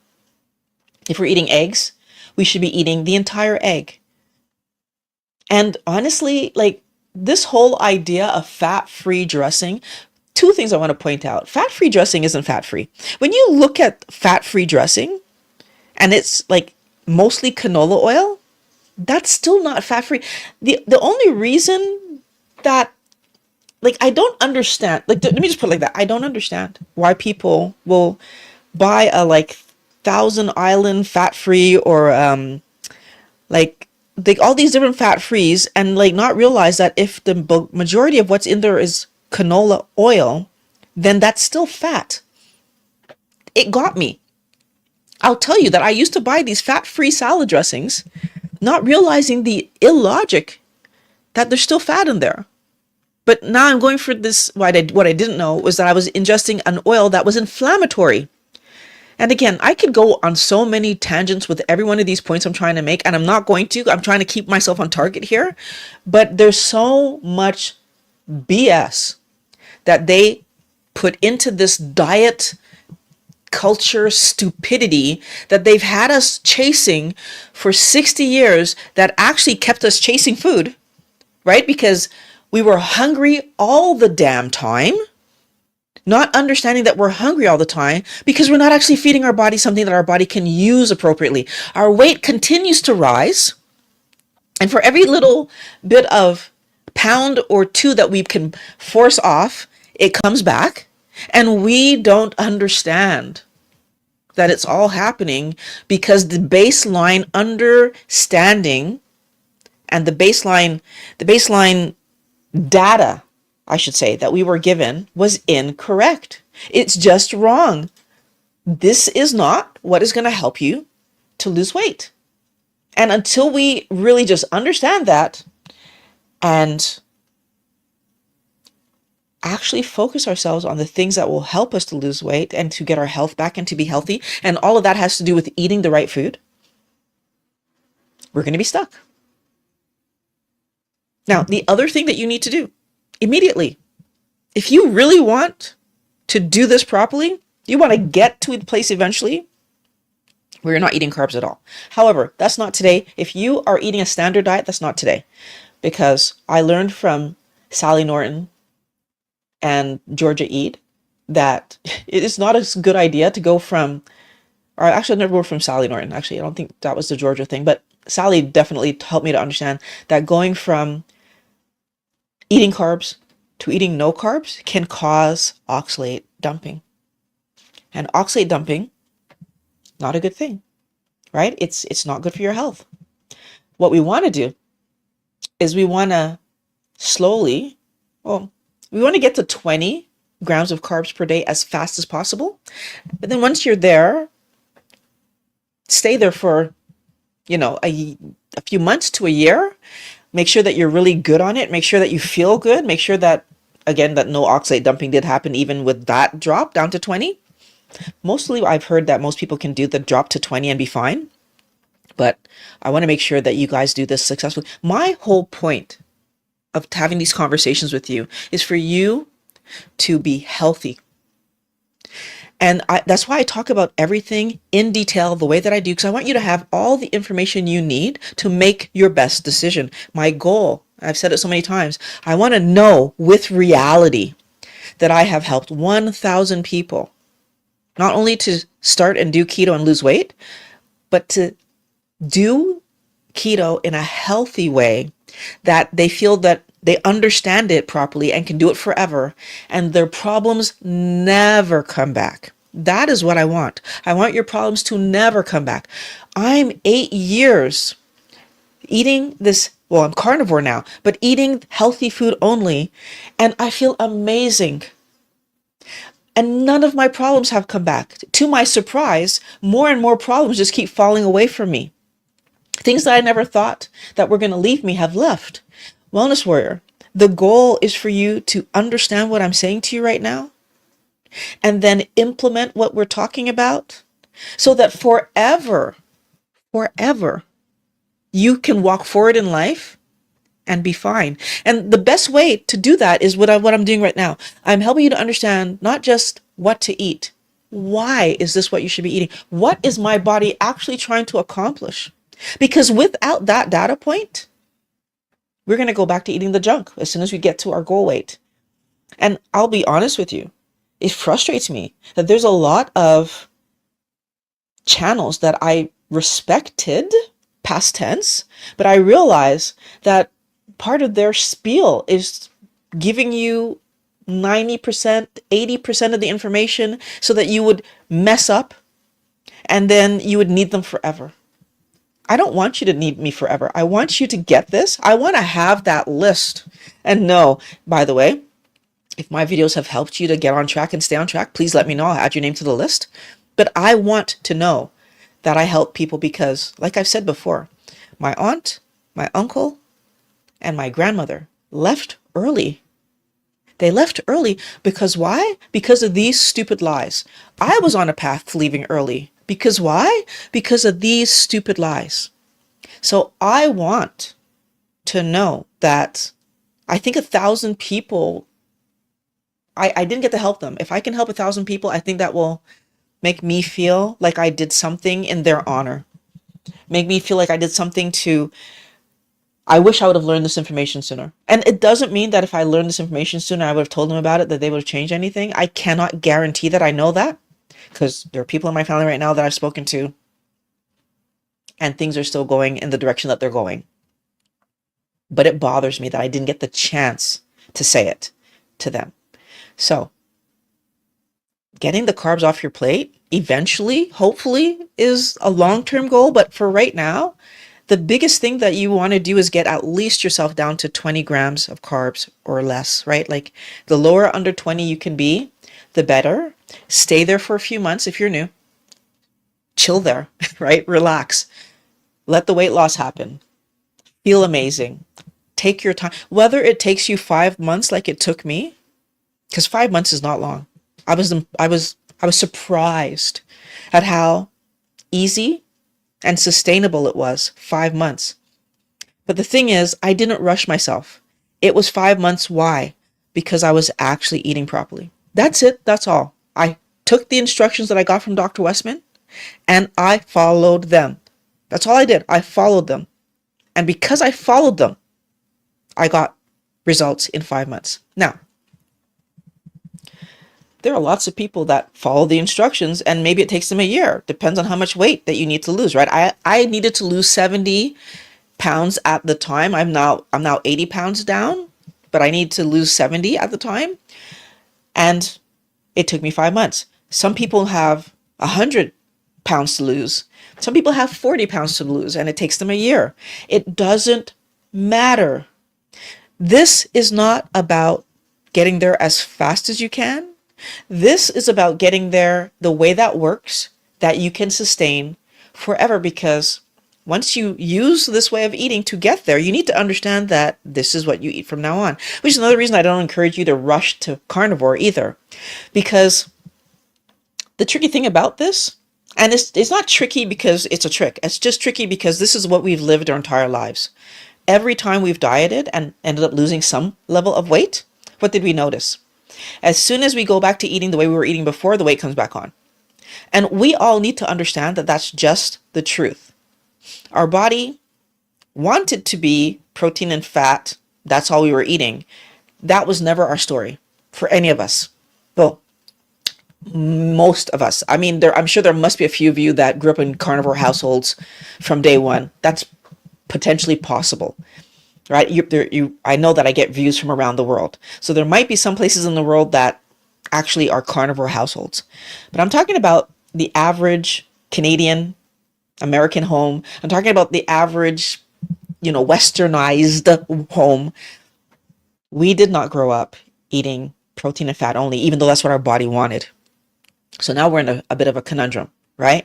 Speaker 1: If we're eating eggs, we should be eating the entire egg. And honestly, this whole idea of fat-free dressing, two things I want to point out. Fat-free dressing isn't fat-free. When you look at fat-free dressing, and it's mostly canola oil, that's still not fat-free. The only reason that, I don't understand, let me just put it like that. I don't understand why people will buy a Thousand Island fat-free, or all these different fat-frees, and not realize that if the majority of what's in there is canola oil, then that's still fat. It got me. I'll tell you that I used to buy these fat-free salad dressings, not realizing the illogic that there's still fat in there. But now I'm going for this. What I didn't know was that I was ingesting an oil that was inflammatory. And again, I could go on so many tangents with every one of these points I'm trying to make, and I'm not going to. I'm trying to keep myself on target here. But there's so much BS that they put into this diet culture stupidity that they've had us chasing for 60 years, that actually kept us chasing food, right? Because we were hungry all the damn time, not understanding that we're hungry all the time because we're not actually feeding our body something that our body can use appropriately. Our weight continues to rise. And for every little bit of pound or two that we can force off, it comes back. And we don't understand that it's all happening because the baseline understanding And the baseline data, I should say, that we were given was incorrect. It's just wrong. This is not what is going to help you to lose weight. And until we really just understand that and actually focus ourselves on the things that will help us to lose weight and to get our health back and to be healthy, and all of that has to do with eating the right food, we're going to be stuck. Now, the other thing that you need to do immediately, if you really want to do this properly, you want to get to a place eventually where you're not eating carbs at all. However, that's not today. If you are eating a standard diet, that's not today. Because I learned from Sally Norton and Georgia Ede that it is not a good idea to go from, or actually I've never worked from Sally Norton. Actually, I don't think that was the Georgia thing, but Sally definitely helped me to understand that going from eating carbs to eating no carbs can cause oxalate dumping. And oxalate dumping, not a good thing, right? It's not good for your health. What we want to do is we want to slowly, we want to get to 20 grams of carbs per day as fast as possible. But then once you're there, stay there for, a few months to a year. Make sure that you're really good on it. Make sure that you feel good. Make sure that, again, that no oxalate dumping did happen even with that drop down to 20. Mostly I've heard that most people can do the drop to 20 and be fine. But I want to make sure that you guys do this successfully. My whole point of having these conversations with you is for you to be healthy. And that's why I talk about everything in detail the way that I do, because I want you to have all the information you need to make your best decision. My goal, I've said it so many times, I want to know with reality that I have helped 1,000 people, not only to start and do keto and lose weight, but to do keto in a healthy way that they feel that they understand it properly and can do it forever, and their problems never come back. That is what I want. I want your problems to never come back. I'm 8 years eating this, I'm carnivore now, but eating healthy food only, and I feel amazing. And none of my problems have come back. To my surprise, more and more problems just keep falling away from me. Things that I never thought that were going to leave me have left. Wellness Warrior, the goal is for you to understand what I'm saying to you right now and then implement what we're talking about so that forever, you can walk forward in life and be fine. And the best way to do that is what I'm doing right now. I'm helping you to understand not just what to eat. Why is this what you should be eating? What is my body actually trying to accomplish? Because without that data point, we're going to go back to eating the junk as soon as we get to our goal weight. And I'll be honest with you, it frustrates me that there's a lot of channels that I respected, past tense, but I realize that part of their spiel is giving you 90%, 80% of the information so that you would mess up and then you would need them forever. I don't want you to need me forever. I want you to get this. I want to have that list. And no, by the way, if my videos have helped you to get on track and stay on track, please let me know. I'll add your name to the list. But I want to know that I help people because, like I've said before, my aunt, my uncle, and my grandmother left early. They left early because why? Because of these stupid lies. I was on a path to leaving early. Because why? Because of these stupid lies. So I want to know that I think 1,000 people, I didn't get to help them. If I can help 1,000 people, I think that will make me feel like I did something in their honor. Make me feel like I did something I wish I would have learned this information sooner. And it doesn't mean that if I learned this information sooner, I would have told them about it, that they would have changed anything. I cannot guarantee that I know that because there are people in my family right now that I've spoken to and things are still going in the direction that they're going. But it bothers me that I didn't get the chance to say it to them. So getting the carbs off your plate eventually, hopefully, is a long-term goal. But for right now, The biggest thing that you want to do is get at least yourself down to 20 grams of carbs or less, right? Like the lower under 20 you can be, the better. Stay there for a few months if you're new. Chill there, right? Relax. Let the weight loss happen. Feel amazing. Take your time. Whether it takes you 5 months like it took me, because 5 months is not long. I was surprised at how easy and sustainable it was. 5 months. But the thing is, I didn't rush myself. It was 5 months. Why? Because I was actually eating properly. That's it. That's all. I took the instructions that I got from Dr. Westman and I followed them. That's all I did. I followed them. And because I followed them, I got results in 5 months. Now, there are lots of people that follow the instructions and maybe it takes them a year. Depends on how much weight that you need to lose, right? I needed to lose 70 pounds at the time. I'm now 80 pounds down, but I need to lose 70 at the time. And it took me 5 months. Some people have 100 pounds to lose. Some people have 40 pounds to lose and it takes them a year. It doesn't matter. This is not about getting there as fast as you can. This is about getting there the way that works, that you can sustain forever, because once you use this way of eating to get there, you need to understand that this is what you eat from now on, which is another reason I don't encourage you to rush to carnivore either, because the tricky thing about this, and it's not tricky because it's a trick, it's just tricky because this is what we've lived our entire lives. Every time we've dieted and ended up losing some level of weight, what did we notice? As soon as we go back to eating the way we were eating before, the weight comes back on. And we all need to understand that that's just the truth. Our body wanted to be protein and fat. That's all we were eating. That was never our story for any of us. Well, most of us. I mean, I'm sure there must be a few of you that grew up in carnivore households from day one. That's potentially possible. Right? I know that I get views from around the world. So there might be some places in the world that actually are carnivore households. But I'm talking about the average Canadian American home. I'm talking about the average, westernized home. We did not grow up eating protein and fat only, even though that's what our body wanted. So now we're in a bit of a conundrum, right?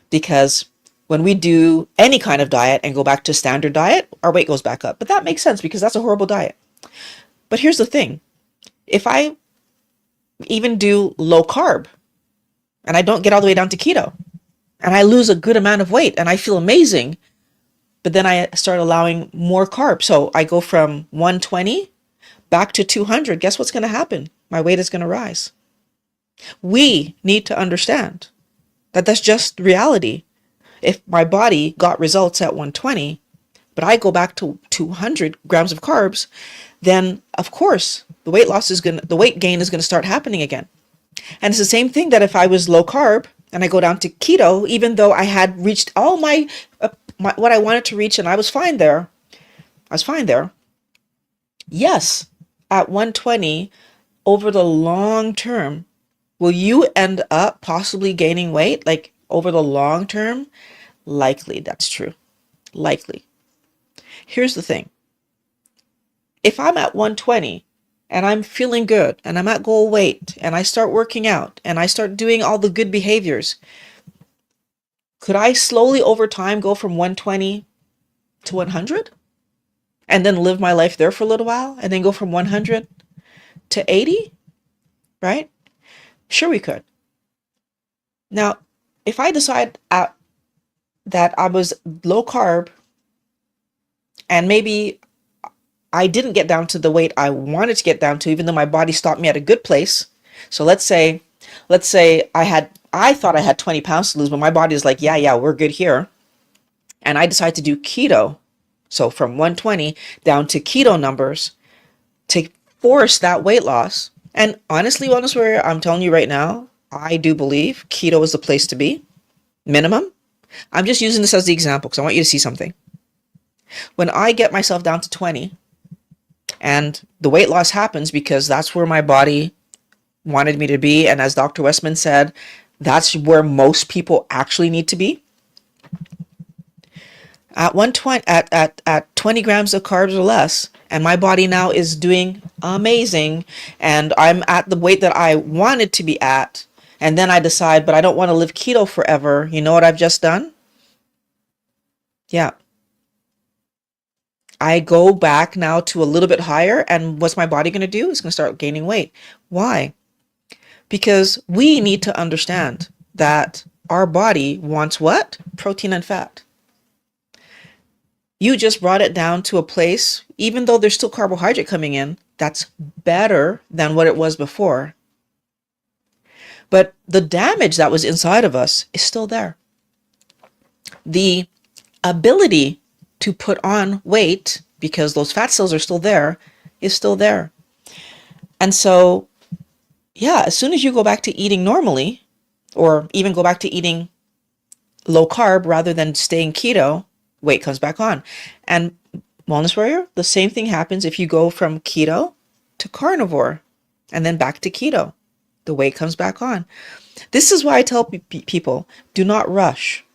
Speaker 1: Because when we do any kind of diet and go back to standard diet, our weight goes back up. But that makes sense because that's a horrible diet. But here's the thing. If I even do low carb and I don't get all the way down to keto and I lose a good amount of weight and I feel amazing, but then I start allowing more carbs. So I go from 120 back to 200. Guess what's going to happen? My weight is going to rise. We need to understand that that's just reality. If my body got results at 120, but I go back to 200 grams of carbs, then of course the weight gain is going to start happening again. And it's the same thing that if I was low carb and I go down to keto, even though I had reached all my what I wanted to reach and I was fine there. Yes, at 120 over the long term, will you end up possibly gaining weight? Like over the long term? Likely, that's true. Likely. Here's the thing. If I'm at 120 and I'm feeling good and I'm at goal weight and I start working out and I start doing all the good behaviors, could I slowly over time go from 120 to 100 and then live my life there for a little while and then go from 100 to 80? Right? Sure, we could. Now, if I decide that I was low carb and maybe I didn't get down to the weight I wanted to get down to, even though my body stopped me at a good place. So let's say I thought I had 20 pounds to lose, but my body is like, yeah, we're good here. And I decide to do keto. So from 120 down to keto numbers to force that weight loss. And honestly, Wellness Warrior, I'm telling you right now, I do believe keto is the place to be. Minimum. I'm just using this as the example because I want you to see something. When I get myself down to 20 and the weight loss happens because that's where my body wanted me to be. And as Dr. Westman said, that's where most people actually need to be. at 120 at 20 grams of carbs or less, and my body now is doing amazing, and I'm at the weight that I wanted to be at, and then I decide, but I don't want to live keto forever. You know what I've just done? Yeah. I go back now to a little bit higher, and what's my body going to do? It's going to start gaining weight. Why? Because we need to understand that our body wants what? Protein and fat. You just brought it down to a place, even though there's still carbohydrate coming in, that's better than what it was before. But the damage that was inside of us is still there. The ability to put on weight, because those fat cells are still there, is still there. And so, yeah, as soon as you go back to eating normally, or even go back to eating low carb rather than staying keto, weight comes back on. And Wellness Warrior, the same thing happens if you go from keto to carnivore and then back to keto. The weight comes back on. This is why I tell people, do not rush.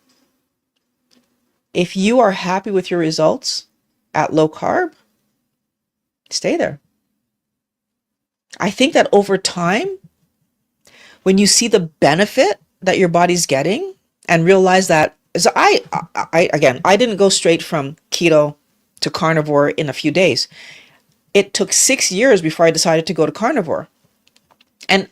Speaker 1: If you are happy with your results at low carb, stay there. I think that over time, when you see the benefit that your body's getting and realize that, so I didn't go straight from keto to carnivore in a few days. It took 6 years before I decided to go to carnivore, and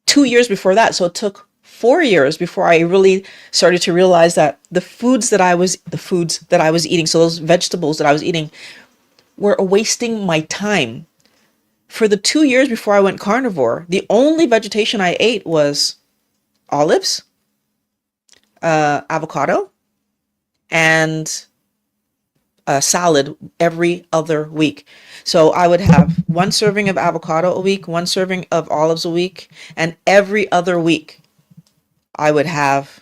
Speaker 1: 2 years before that. So it took 4 years before I really started to realize that the foods that I was eating, so those vegetables that I was eating, were wasting my time. For the 2 years before I went carnivore, the only vegetation I ate was olives, avocado, and a salad every other week. So I would have one serving of avocado a week, one serving of olives a week, and every other week I would have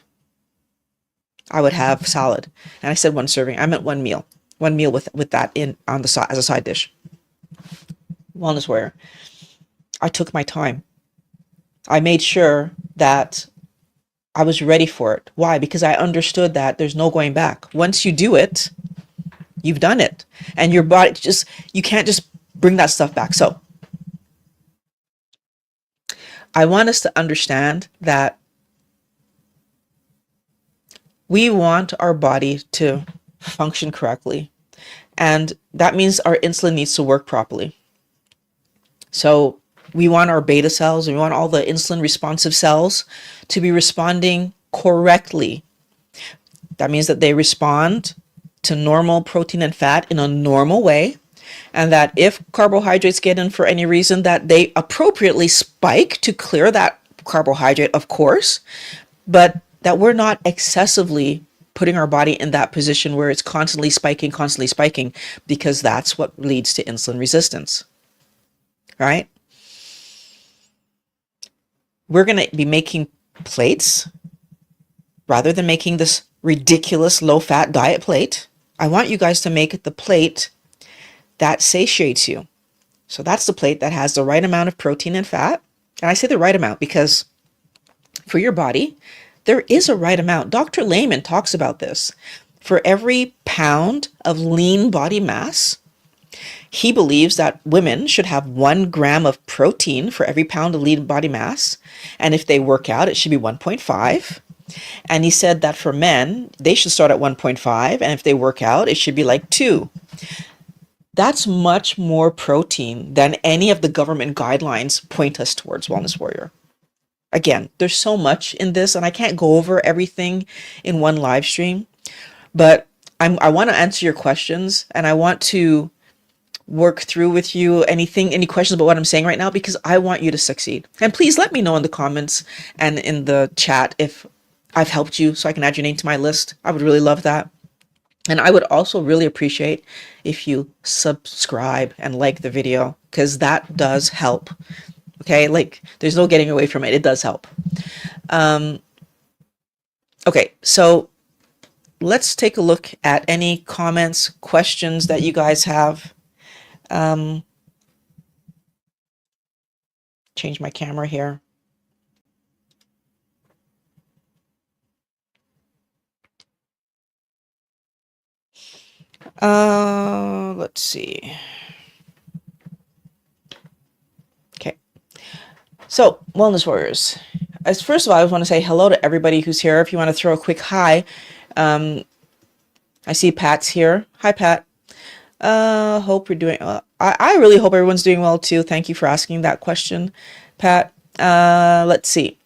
Speaker 1: salad. And I said one serving. I meant one meal. One meal with that in on the side as a side dish. Wellness Warrior. I took my time. I made sure that I was ready for it. Why? Because I understood that there's no going back. Once you do it, you've done it. And your body you can't just bring that stuff back. So I want us to understand that we want our body to function correctly. And that means our insulin needs to work properly. So we want our beta cells, we want all the insulin responsive cells to be responding correctly. That means that they respond to normal protein and fat in a normal way, and that if carbohydrates get in for any reason, that they appropriately spike to clear that carbohydrate, of course, but that we're not excessively putting our body in that position where it's constantly spiking, because that's what leads to insulin resistance, right? We're going to be making plates rather than making this ridiculous low-fat diet plate. I want you guys to make the plate that satiates you. So that's the plate that has the right amount of protein and fat. And I say the right amount because for your body, there is a right amount. Dr. Lehman talks about this. For every pound of lean body mass, he believes that women should have 1 gram of protein for every pound of lean body mass. And if they work out, it should be 1.5. And he said that for men, they should start at 1.5. And if they work out, it should be like 2. That's much more protein than any of the government guidelines point us towards, Wellness Warrior. Again, there's so much in this, and I can't go over everything in one live stream, but I want to answer your questions, and I want to work through with you any questions about what I'm saying right now, because I want you to succeed. And please let me know in the comments and in the chat if I've helped you so I can add your name to my list. I would really love that. And I would also really appreciate if you subscribe and like the video, because that does help. Okay, like there's no getting away from it. It does help. Okay, so let's take a look at any comments, questions that you guys have. Change my camera here. Let's see. Okay. So, Wellness Warriors. As first of all, I want to say hello to everybody who's here. If you want to throw a quick hi, I see Pat's here. Hi, Pat. Hope you're doing well. I really hope everyone's doing well too. Thank you for asking that question, Pat. Let's see.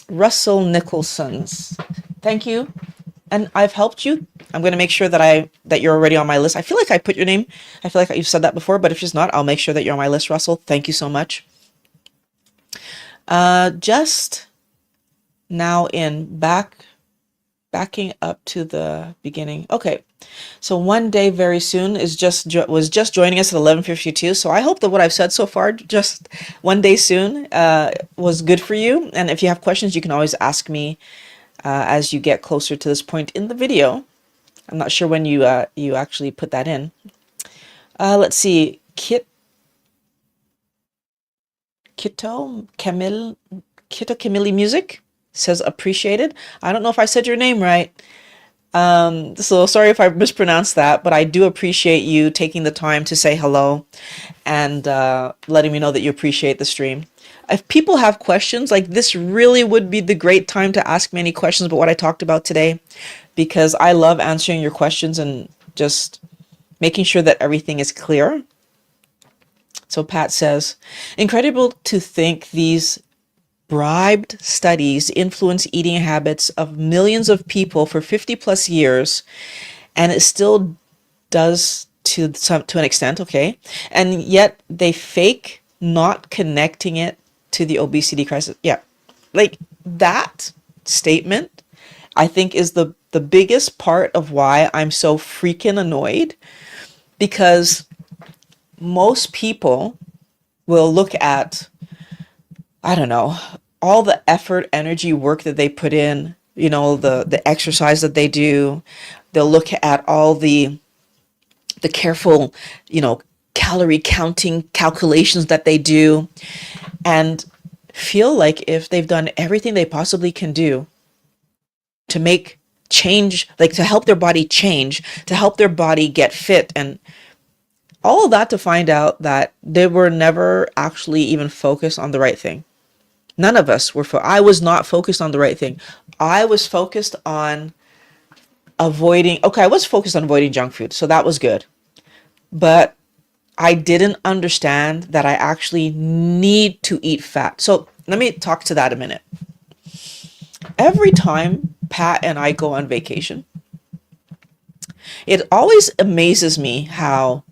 Speaker 1: Russell Nicholson's. Thank you. And I've helped you. I'm going to make sure that you're already on my list. I feel like I put your name. I feel like you've said that before, but if it's not, I'll make sure that you're on my list, Russell. Thank you so much. Just now backing up to the beginning. Okay. So one day very soon was just joining us at 11:52. So I hope that what I've said so far, just one day soon, was good for you. And if you have questions, you can always ask me as you get closer to this point in the video. I'm not sure when you actually put that in. Let's see. Keto Camille Music says appreciated. I don't know if I said your name right. So sorry if I mispronounced that, but I do appreciate you taking the time to say hello and letting me know that you appreciate the stream. If people have questions, like this really would be the great time to ask me any questions about what I talked about today, because I love answering your questions and just making sure that everything is clear. So Pat says, incredible to think these bribed studies influence eating habits of millions of people for 50 plus years, and it still does to an extent, okay? And yet they fake not connecting it to the obesity crisis. Yeah, like that statement, I think is the biggest part of why I'm so freaking annoyed, because most people will look at, I don't know, all the effort, energy, work that they put in, the exercise that they do. They'll look at all the careful, calorie counting calculations that they do, and feel like if they've done everything they possibly can do to make change, like to help their body change, to help their body get fit, and all of that, to find out that they were never actually even focused on the right thing. None of us were. I was not focused on the right thing. I was focused on avoiding. Okay, I was focused on avoiding junk food, so that was good. But I didn't understand that I actually need to eat fat. So let me talk to that a minute. Every time Pat and I go on vacation, it always amazes me how,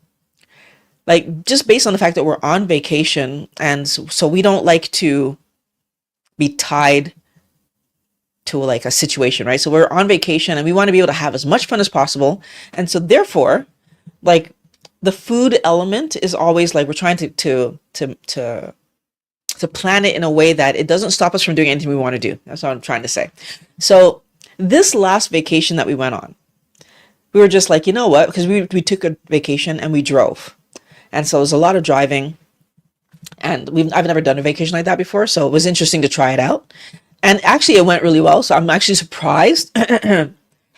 Speaker 1: like, just based on the fact that we're on vacation, and so we don't like to be tied to like a situation, right? So we're on vacation and we want to be able to have as much fun as possible. And so therefore, like, the food element is always like, we're trying to plan it in a way that it doesn't stop us from doing anything we want to do. That's what I'm trying to say. So this last vacation that we went on, we were just like, you know what? Because we took a vacation and we drove. And so it was a lot of driving. And I've never done a vacation like that before, so it was interesting to try it out. And actually, it went really well. So I'm actually surprised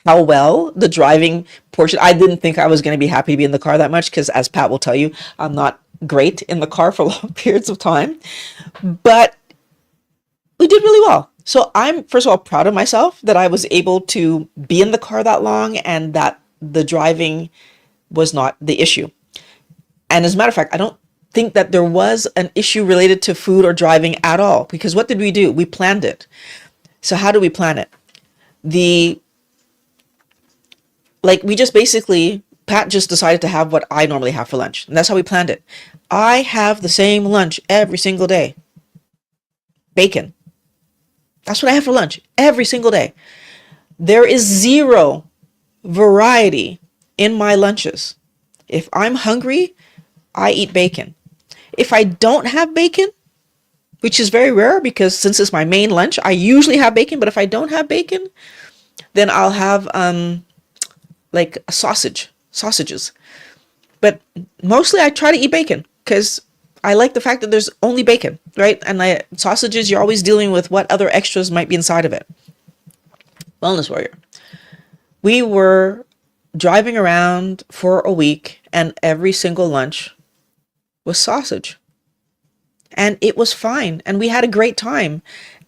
Speaker 1: how well the driving portion. I didn't think I was going to be happy to be in the car that much, because as Pat will tell you, I'm not great in the car for long periods of time. But we did really well. So I'm, first of all, proud of myself that I was able to be in the car that long and that the driving was not the issue. And as a matter of fact, I don't think that there was an issue related to food or driving at all, because what did we do? We planned it. So how do we plan it? We just basically, Pat just decided to have what I normally have for lunch, and that's how we planned it. I have the same lunch every single day. Bacon. That's what I have for lunch every single day. There is zero variety in my lunches. If I'm hungry, I eat bacon. If I don't have bacon, which is very rare because since it's my main lunch, I usually have bacon. But if I don't have bacon, then I'll have like a sausages. But mostly I try to eat bacon because I like the fact that there's only bacon, right? And sausages, you're always dealing with what other extras might be inside of it. Wellness Warrior. We were driving around for a week, and every single lunch was sausage. And it was fine. And we had a great time.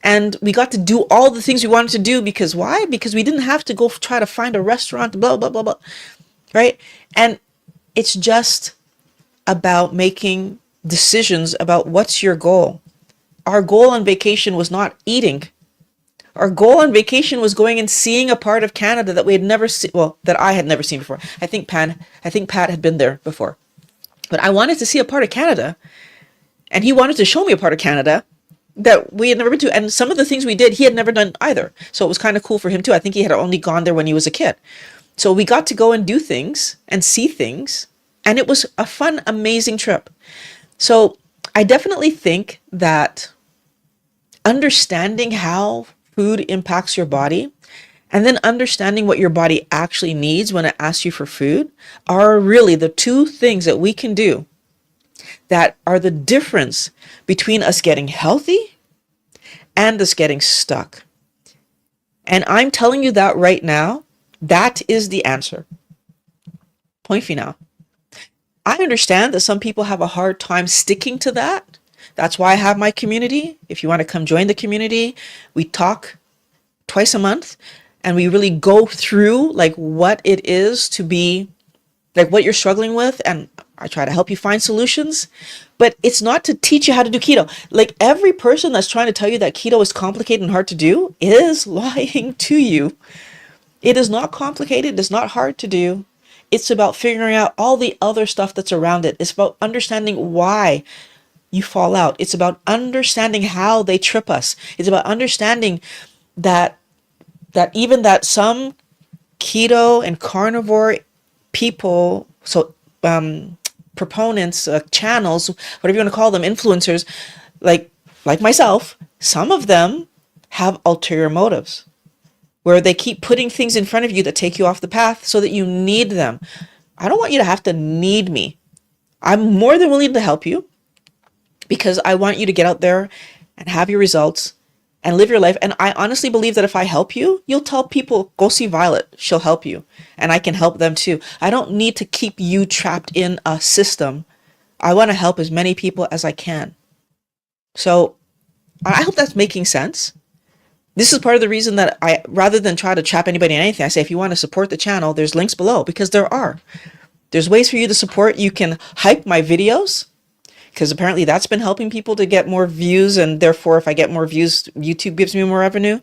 Speaker 1: And we got to do all the things we wanted to do because why? Because we didn't have to go try to find a restaurant, blah, blah, blah, blah. Right? And it's just about making decisions about what's your goal. Our goal on vacation was not eating. Our goal on vacation was going and seeing a part of Canada that we had never seen, well, that I had never seen before. I think Pat had been there before. But I wanted to see a part of Canada, and he wanted to show me a part of Canada that we had never been to. And some of the things we did, he had never done either. So it was kind of cool for him too. I think he had only gone there when he was a kid. So we got to go and do things and see things. And it was a fun, amazing trip. So I definitely think that understanding how food impacts your body and then understanding what your body actually needs when it asks you for food are really the two things that we can do that are the difference between us getting healthy and us getting stuck. And I'm telling you that right now, that is the answer. Point final. I understand that some people have a hard time sticking to that. That's why I have my community. If you want to come join the community, we talk twice a month and we really go through like what it is to be like what you're struggling with, and I try to help you find solutions. But it's not to teach you how to do keto. Like every person that's trying to tell you that keto is complicated and hard to do is lying to you. It is not complicated. It's not hard to do. It's about figuring out all the other stuff that's around it. It's about understanding why you fall out. It's about understanding how they trip us. It's about understanding that even that some keto and carnivore people, so proponents, channels, whatever you want to call them, influencers, like myself, some of them have ulterior motives where they keep putting things in front of you that take you off the path so that you need them. I don't want you to have to need me. I'm more than willing to help you because I want you to get out there and have your results and live your life. And I honestly believe that if I help you, you'll tell people, go see Violet. She'll help you. And I can help them too. I don't need to keep you trapped in a system. I want to help as many people as I can. So I hope that's making sense. This is part of the reason that I, rather than try to trap anybody in anything, I say, if you want to support the channel, there's links below because there are. There's ways for you to support. You can hype my videos, because apparently that's been helping people to get more views, and therefore if I get more views, YouTube gives me more revenue.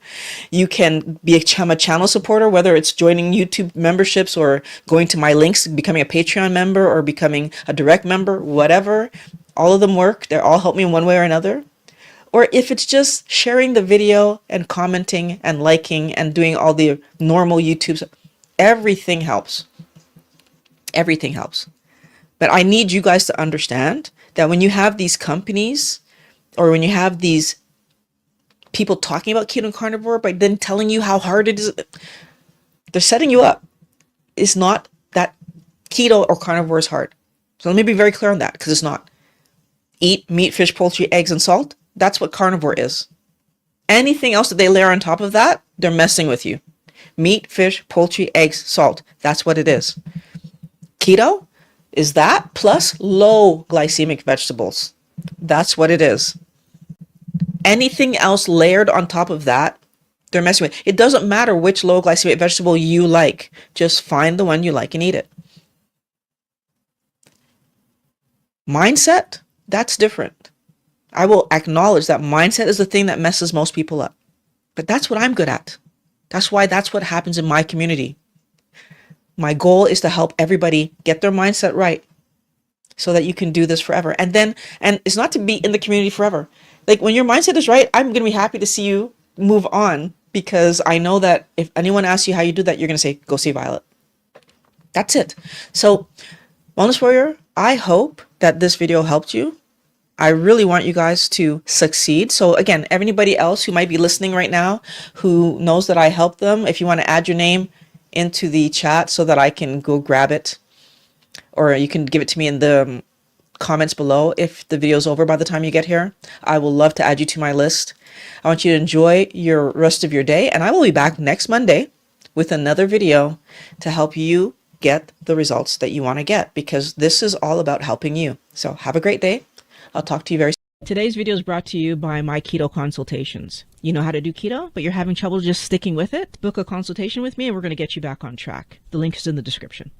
Speaker 1: You can become a channel supporter, whether it's joining YouTube memberships or going to my links, becoming a Patreon member or becoming a direct member, whatever. All of them work. They all help me in one way or another. Or if it's just sharing the video and commenting and liking and doing all the normal YouTube, everything helps. Everything helps. But I need you guys to understand that when you have these companies or when you have these people talking about keto and carnivore, but then telling you how hard it is, they're setting you up. It's not that keto or carnivore is hard. So let me be very clear on that, because it's not. Eat meat, fish, poultry, eggs, and salt. That's what carnivore is. Anything else that they layer on top of that, they're messing with you. Meat, fish, poultry, eggs, salt. That's what it is. Keto is that plus low glycemic vegetables. That's what it is. Anything else layered on top of that, they're messing with. It doesn't matter which low glycemic vegetable you like. Just find the one you like and eat it. Mindset, that's different. I will acknowledge that mindset is the thing that messes most people up. But that's what I'm good at. That's why that's what happens in my community. My goal is to help everybody get their mindset right so that you can do this forever. And it's not to be in the community forever. Like when your mindset is right, I'm going to be happy to see you move on, because I know that if anyone asks you how you do that, you're going to say, go see Violet. That's it. So Wellness Warrior, I hope that this video helped you. I really want you guys to succeed. So again, anybody else who might be listening right now who knows that I helped them, if you want to add your name into the chat so that I can go grab it, or you can give it to me in the comments below if the video's over by the time you get here. I will love to add you to my list. I want you to enjoy your rest of your day, and I will be back next Monday with another video to help you get the results that you want to get, because this is all about helping you. So have a great day. I'll talk to you very soon. Today's video is brought to you by my keto consultations. You know how to do keto, but you're having trouble just sticking with it? Book a consultation with me and we're going to get you back on track. The link is in the description.